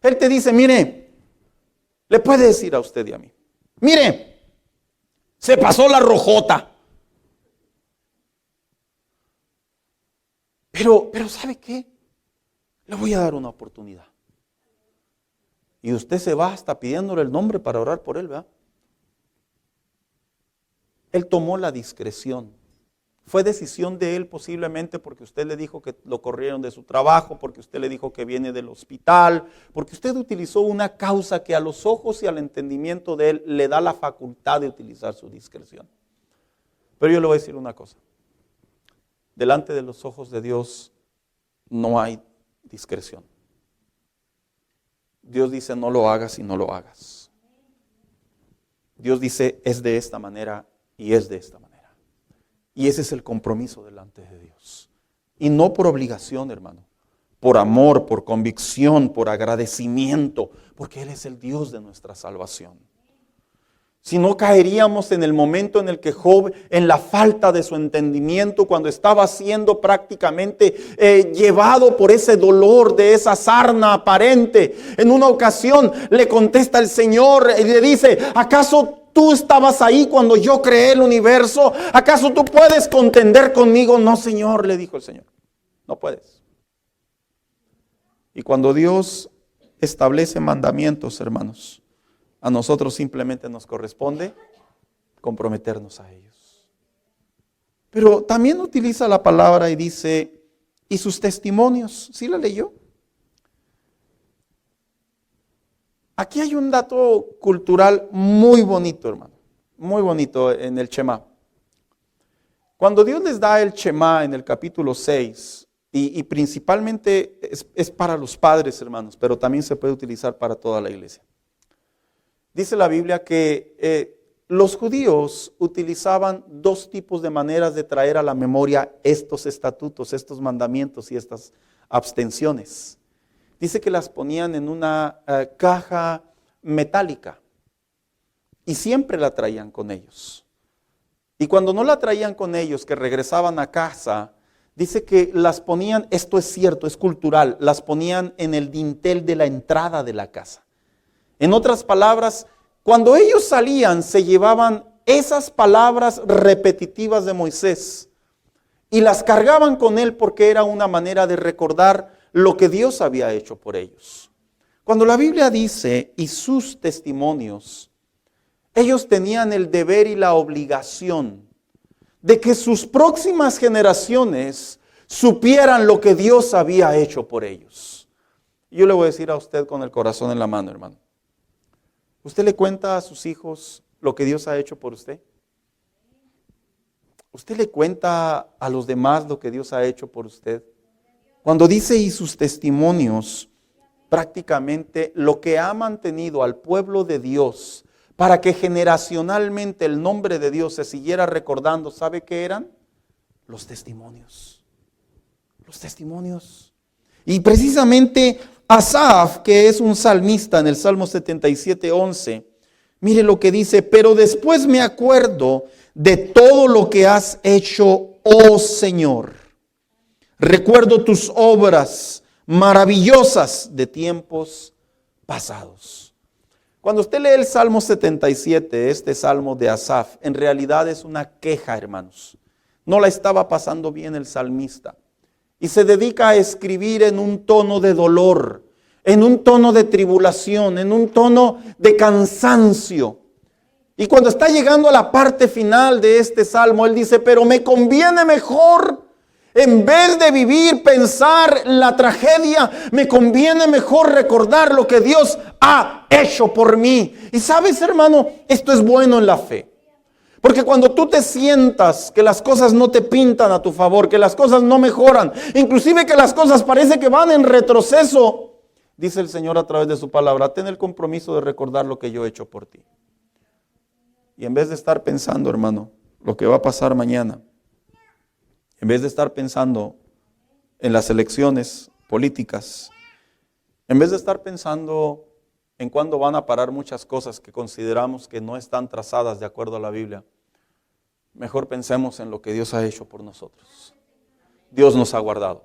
él te dice, mire, le puede decir a usted y a mí, mire, se pasó la rojota. Pero ¿sabe qué? Le voy a dar una oportunidad. Y usted se va hasta pidiéndole el nombre para orar por él, ¿verdad? Él tomó la discreción. Fue decisión de él posiblemente porque usted le dijo que lo corrieron de su trabajo, porque usted le dijo que viene del hospital, porque usted utilizó una causa que a los ojos y al entendimiento de él le da la facultad de utilizar su discreción. Pero yo le voy a decir una cosa. Delante de los ojos de Dios no hay discreción. Dios dice no lo hagas y no lo hagas. Dios dice es de esta manera y es de esta manera. Y ese es el compromiso delante de Dios. Y no por obligación, hermano. Por amor, por convicción, por agradecimiento. Porque Él es el Dios de nuestra salvación. Si no caeríamos en el momento en el que Job, en la falta de su entendimiento, cuando estaba siendo prácticamente llevado por ese dolor de esa sarna aparente, en una ocasión le contesta el Señor y le dice, ¿acaso tú estabas ahí cuando yo creé el universo? ¿Acaso tú puedes contender conmigo? No, Señor, le dijo el Señor, no puedes. Y cuando Dios establece mandamientos, hermanos, a nosotros simplemente nos corresponde comprometernos a ellos. Pero también utiliza la palabra y dice, y sus testimonios. ¿Sí la leyó? Aquí hay un dato cultural muy bonito, hermano. Muy bonito en el Shema. Cuando Dios les da el Shema en el capítulo 6, y principalmente es para los padres, hermanos, pero también se puede utilizar para toda la iglesia. Dice la Biblia que los judíos utilizaban dos tipos de maneras de traer a la memoria estos estatutos, estos mandamientos y estas abstenciones. Dice que las ponían en una caja metálica y siempre la traían con ellos. Y cuando no la traían con ellos, que regresaban a casa, dice que las ponían, esto es cierto, es cultural, las ponían en el dintel de la entrada de la casa. En otras palabras, cuando ellos salían, se llevaban esas palabras repetitivas de Moisés y las cargaban con él porque era una manera de recordar lo que Dios había hecho por ellos. Cuando la Biblia dice, y sus testimonios, ellos tenían el deber y la obligación de que sus próximas generaciones supieran lo que Dios había hecho por ellos. Y yo le voy a decir a usted con el corazón en la mano, hermano. ¿Usted le cuenta a sus hijos lo que Dios ha hecho por usted? ¿Usted le cuenta a los demás lo que Dios ha hecho por usted? Cuando dice y sus testimonios, prácticamente lo que ha mantenido al pueblo de Dios para que generacionalmente el nombre de Dios se siguiera recordando, ¿sabe qué eran? Los testimonios. Los testimonios. Y precisamente Asaf, que es un salmista en el Salmo 77:11, mire lo que dice: pero después me acuerdo de todo lo que has hecho, oh Señor. Recuerdo tus obras maravillosas de tiempos pasados. Cuando usted lee el Salmo 77, este Salmo de Asaf, en realidad es una queja, hermanos. No la estaba pasando bien el salmista. Y se dedica a escribir en un tono de dolor, en un tono de tribulación, en un tono de cansancio. Y cuando está llegando a la parte final de este salmo, él dice: pero me conviene mejor, en vez de vivir, pensar la tragedia, me conviene mejor recordar lo que Dios ha hecho por mí. Y sabes, hermano, esto es bueno en la fe. Porque cuando tú te sientas que las cosas no te pintan a tu favor, que las cosas no mejoran, inclusive que las cosas parece que van en retroceso, dice el Señor a través de su palabra: ten el compromiso de recordar lo que yo he hecho por ti. Y en vez de estar pensando, hermano, lo que va a pasar mañana, en vez de estar pensando en las elecciones políticas, en vez de estar pensando en cuándo van a parar muchas cosas que consideramos que no están trazadas de acuerdo a la Biblia, mejor pensemos en lo que Dios ha hecho por nosotros. Dios nos ha guardado.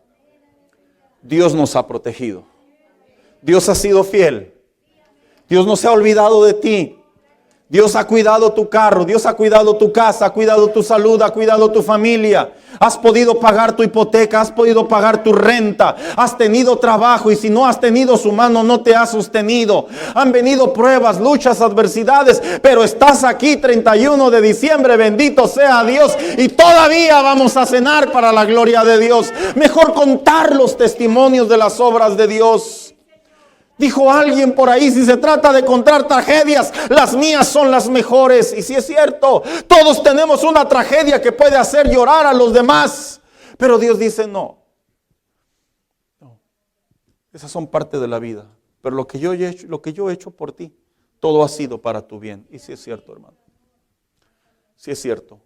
Dios nos ha protegido. Dios ha sido fiel. Dios no se ha olvidado de ti. Dios ha cuidado tu carro, Dios ha cuidado tu casa, ha cuidado tu salud, ha cuidado tu familia. Has podido pagar tu hipoteca, has podido pagar tu renta, has tenido trabajo, y si no has tenido, su mano no te ha sostenido. Han venido pruebas, luchas, adversidades, pero estás aquí 31 de diciembre, bendito sea Dios, y todavía vamos a cenar para la gloria de Dios. Mejor contar los testimonios de las obras de Dios. Dijo alguien por ahí: si se trata de contar tragedias, las mías son las mejores. Y sí es cierto, todos tenemos una tragedia que puede hacer llorar a los demás. Pero Dios dice: no, esas son parte de la vida. Pero lo que yo he hecho por ti, todo ha sido para tu bien. Y sí es cierto, hermano. Sí es cierto.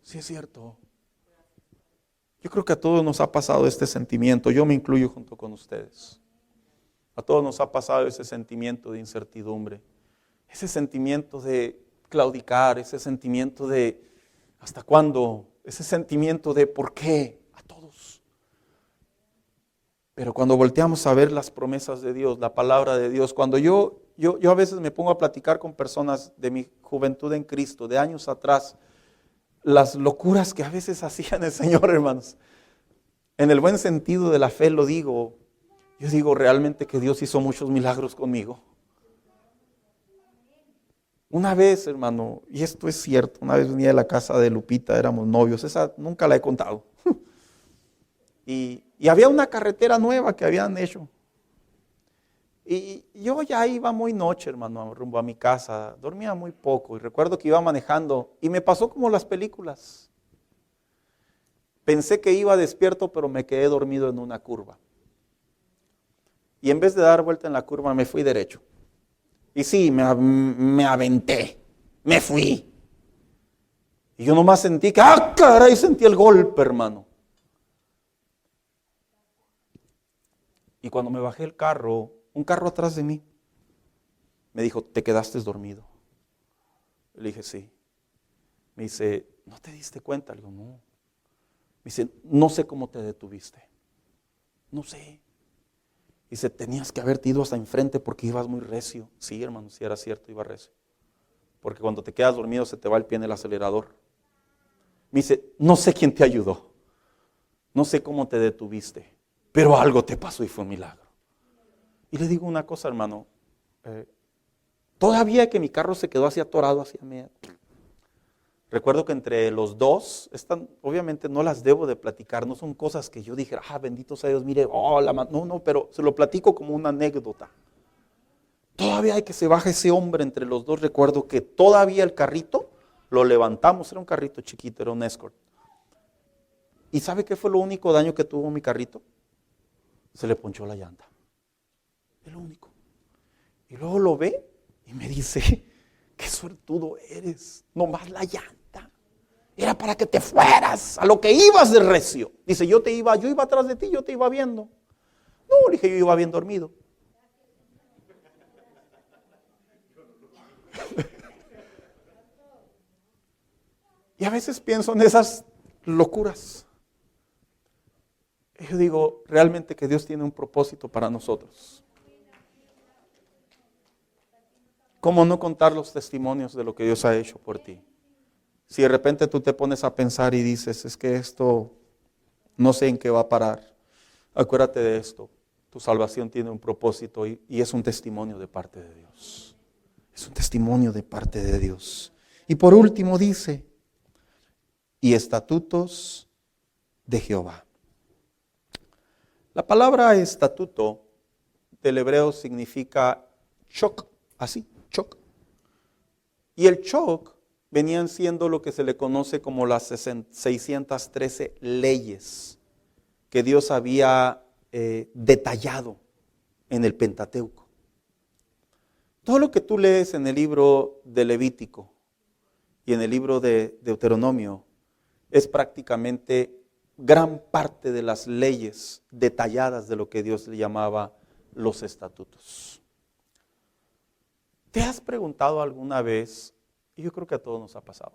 Sí es cierto. Yo creo que a todos nos ha pasado este sentimiento. Yo me incluyo junto con ustedes. A todos nos ha pasado ese sentimiento de incertidumbre, ese sentimiento de claudicar, ese sentimiento de ¿hasta cuándo? Ese sentimiento de ¿por qué? A todos. Pero cuando volteamos a ver las promesas de Dios, la palabra de Dios, cuando yo a veces me pongo a platicar con personas de mi juventud en Cristo, de años atrás, las locuras que a veces hacían el Señor, hermanos, en el buen sentido de la fe lo digo. Yo digo realmente que Dios hizo muchos milagros conmigo. Una vez, hermano, y esto es cierto, una vez venía de la casa de Lupita, éramos novios, esa nunca la he contado. Y había una carretera nueva que habían hecho. Y yo ya iba muy noche, hermano, rumbo a mi casa, dormía muy poco. Y recuerdo que iba manejando y me pasó como las películas. Pensé que iba despierto, pero me quedé dormido en una curva. Y en vez de dar vuelta en la curva, me fui derecho. Y sí, me aventé, me fui. Y yo nomás sentí que, caray, sentí el golpe, hermano. Y cuando me bajé el carro, un carro atrás de mí, me dijo: ¿te quedaste dormido? Le dije: sí. Me dice: ¿no te diste cuenta? Le digo: no. Me dice: no sé cómo te detuviste. No sé. Dice: tenías que haberte ido hasta enfrente porque ibas muy recio. Sí, hermano, sí era cierto, iba recio. Porque cuando te quedas dormido se te va el pie en el acelerador. Me dice: no sé quién te ayudó. No sé cómo te detuviste. Pero algo te pasó y fue un milagro. Y le digo una cosa, hermano. Todavía que mi carro se quedó así atorado hacia mí. Recuerdo que entre los dos, obviamente no las debo de platicar, no son cosas que yo dije, bendito sea Dios, mire, no, pero se lo platico como una anécdota. Todavía hay que se baja ese hombre entre los dos. Recuerdo que todavía el carrito lo levantamos, era un carrito chiquito, era un Escort. ¿Y sabe qué fue lo único daño que tuvo mi carrito? Se le ponchó la llanta. Es lo único. Y luego lo ve y me dice, qué suertudo eres, nomás la llanta. Era para que te fueras, a lo que ibas de recio. Dice, yo iba atrás de ti, yo te iba viendo. No, le dije, yo iba bien dormido. Y a veces pienso en esas locuras. Y yo digo, realmente que Dios tiene un propósito para nosotros. ¿Cómo no contar los testimonios de lo que Dios ha hecho por ti? Si de repente tú te pones a pensar y dices, es que esto no sé en qué va a parar. Acuérdate de esto, tu salvación tiene un propósito y es un testimonio de parte de Dios. Es un testimonio de parte de Dios. Y por último dice, y estatutos de Jehová. La palabra estatuto del hebreo significa chok, así, chok. Y el chok venían siendo lo que se le conoce como las 613 leyes que Dios había detallado en el Pentateuco. Todo lo que tú lees en el libro de Levítico y en el libro de Deuteronomio es prácticamente gran parte de las leyes detalladas de lo que Dios le llamaba los estatutos. ¿Te has preguntado alguna vez, y yo creo que a todos nos ha pasado,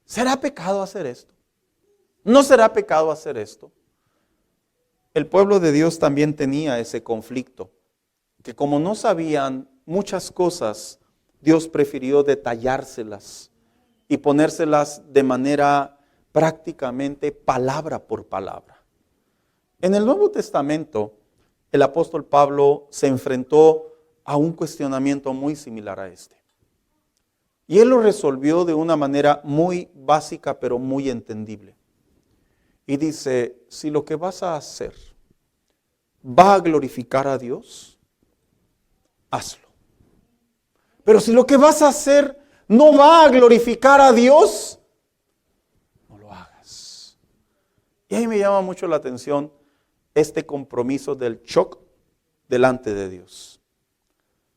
¿será pecado hacer esto? ¿No será pecado hacer esto? El pueblo de Dios también tenía ese conflicto, que como no sabían muchas cosas, Dios prefirió detallárselas y ponérselas de manera prácticamente palabra por palabra. En el Nuevo Testamento, el apóstol Pablo se enfrentó a un cuestionamiento muy similar a este. Y él lo resolvió de una manera muy básica, pero muy entendible. Y dice, si lo que vas a hacer va a glorificar a Dios, hazlo. Pero si lo que vas a hacer no va a glorificar a Dios, no lo hagas. Y ahí me llama mucho la atención este compromiso del chok delante de Dios.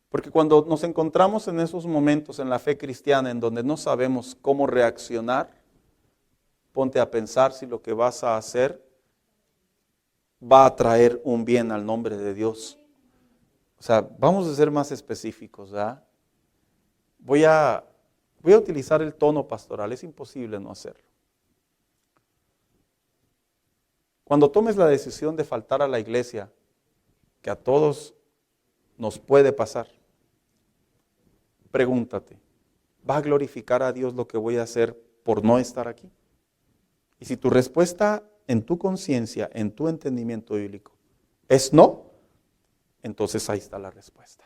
Porque cuando nos encontramos en esos momentos en la fe cristiana en donde no sabemos cómo reaccionar, ponte a pensar si lo que vas a hacer va a traer un bien al nombre de Dios. O sea, vamos a ser más específicos, ¿verdad? Voy a utilizar el tono pastoral, es imposible no hacerlo. Cuando tomes la decisión de faltar a la iglesia, que a todos nos puede pasar, pregúntate, ¿va a glorificar a Dios lo que voy a hacer por no estar aquí? Y si tu respuesta en tu conciencia, en tu entendimiento bíblico, es no, entonces ahí está la respuesta.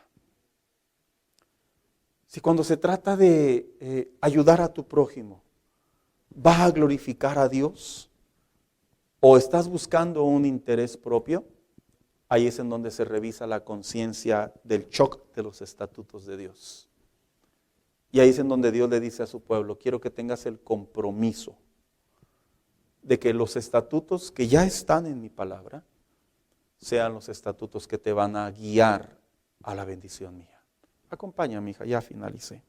Si cuando se trata de ayudar a tu prójimo, ¿va a glorificar a Dios? ¿O estás buscando un interés propio? Ahí es en donde se revisa la conciencia del chok de los estatutos de Dios. Y ahí es en donde Dios le dice a su pueblo, quiero que tengas el compromiso de que los estatutos que ya están en mi palabra sean los estatutos que te van a guiar a la bendición mía. Acompáñame, hija, ya finalicé.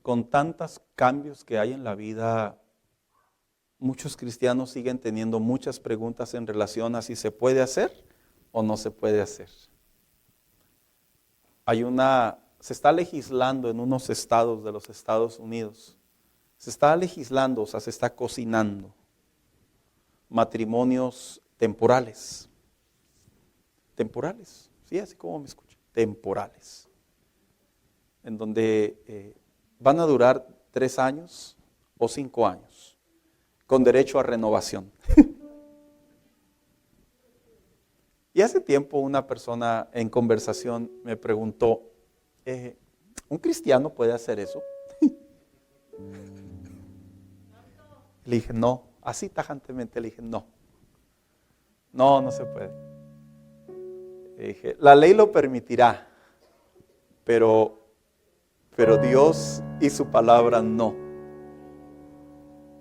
Con tantos cambios que hay en la vida, muchos cristianos siguen teniendo muchas preguntas en relación a si se puede hacer o no se puede hacer. Se está legislando en unos estados de los Estados Unidos. Se está legislando, o sea, se está cocinando matrimonios temporales. Temporales, sí, así como me escuchan, temporales. En donde van a durar 3 años o 5 años, con derecho a renovación. Y hace tiempo una persona en conversación me preguntó, ¿un cristiano puede hacer eso? Le dije, no, así tajantemente le dije, no, no se puede. Le dije, la ley lo permitirá, pero Dios y su palabra no.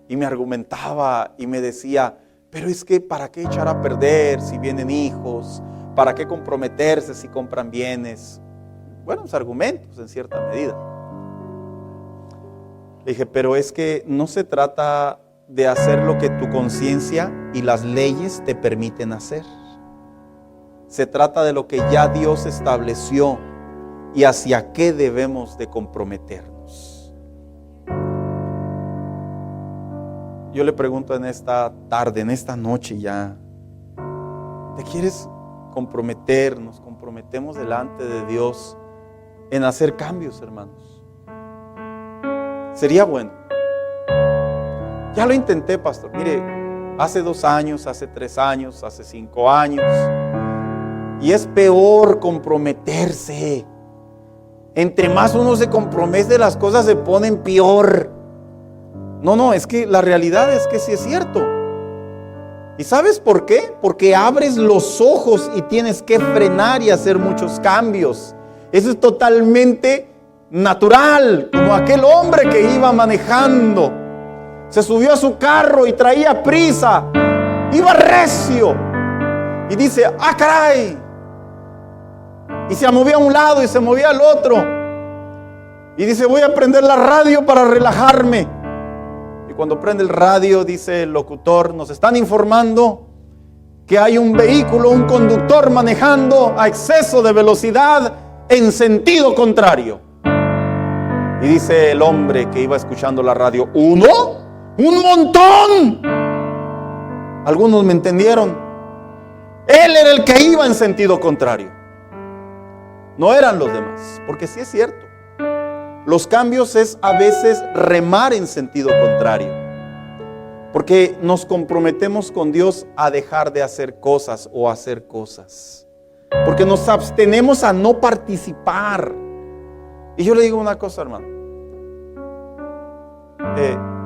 Y me argumentaba y me decía, pero es que ¿para qué echar a perder si vienen hijos? ¿Para qué comprometerse si compran bienes? Buenos argumentos en cierta medida. Le dije, pero es que no se trata de hacer lo que tu conciencia y las leyes te permiten hacer. Se trata de lo que ya Dios estableció y hacia qué debemos de comprometernos. Yo le pregunto en esta tarde, en esta noche ya, ¿te quieres comprometer? Nos comprometemos delante de Dios en hacer cambios, hermanos. Sería bueno. Ya lo intenté, pastor. Mire, hace 2 años, hace 3 años, hace 5 años. Y es peor comprometerse. Entre más uno se compromete, las cosas se ponen peor. No, es que la realidad es que sí es cierto. ¿Y sabes por qué? Porque abres los ojos y tienes que frenar y hacer muchos cambios. Eso es totalmente natural, como aquel hombre que iba manejando. Se subió a su carro y traía prisa. Iba recio. Y dice, ¡ah, caray! Y se movía a un lado y se movía al otro. Y dice, voy a prender la radio para relajarme. Y cuando prende el radio, dice el locutor, nos están informando que hay un vehículo, un conductor manejando a exceso de velocidad en sentido contrario. Y dice el hombre que iba escuchando la radio, ¿uno? ¡Un montón! Algunos me entendieron. Él era el que iba en sentido contrario. No eran los demás, porque sí es cierto. Los cambios es a veces remar en sentido contrario. Porque nos comprometemos con Dios a dejar de hacer cosas o hacer cosas. Porque nos abstenemos a no participar. Y yo le digo una cosa, hermano.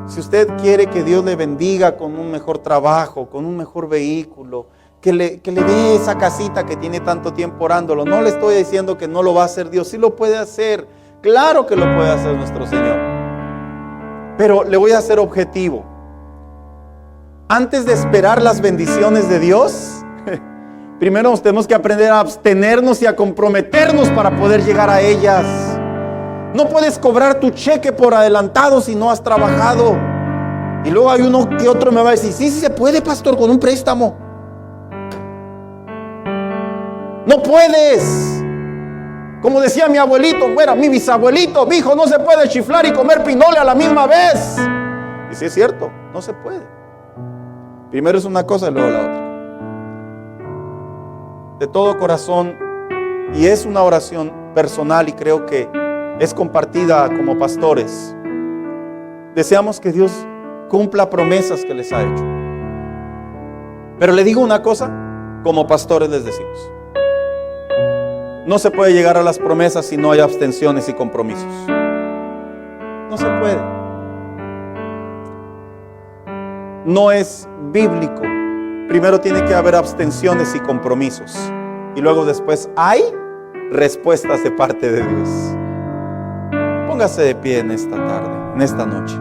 Si usted quiere que Dios le bendiga con un mejor trabajo, con un mejor vehículo, que le dé esa casita que tiene tanto tiempo orándolo, no le estoy diciendo que no lo va a hacer Dios, sí lo puede hacer, claro que lo puede hacer nuestro Señor, pero le voy a hacer objetivo. Antes de esperar las bendiciones de Dios, primero tenemos que aprender a abstenernos y a comprometernos para poder llegar a ellas. No puedes cobrar tu cheque por adelantado si no has trabajado. Y luego hay uno que otro me va a decir, sí se puede, pastor, con un préstamo. No puedes. Como decía mi abuelito, mi bisabuelito, mi hijo, no se puede chiflar y comer pinole a la misma vez. Y sí es cierto, no se puede. Primero es una cosa y luego la otra. De todo corazón, y es una oración personal y creo que es compartida como pastores. Deseamos que Dios cumpla promesas que les ha hecho. Pero le digo una cosa, como pastores les decimos. No se puede llegar a las promesas si no hay abstenciones y compromisos. No se puede. No es bíblico. Primero tiene que haber abstenciones y compromisos. Y luego después hay respuestas de parte de Dios. Póngase de pie en esta tarde, en esta noche.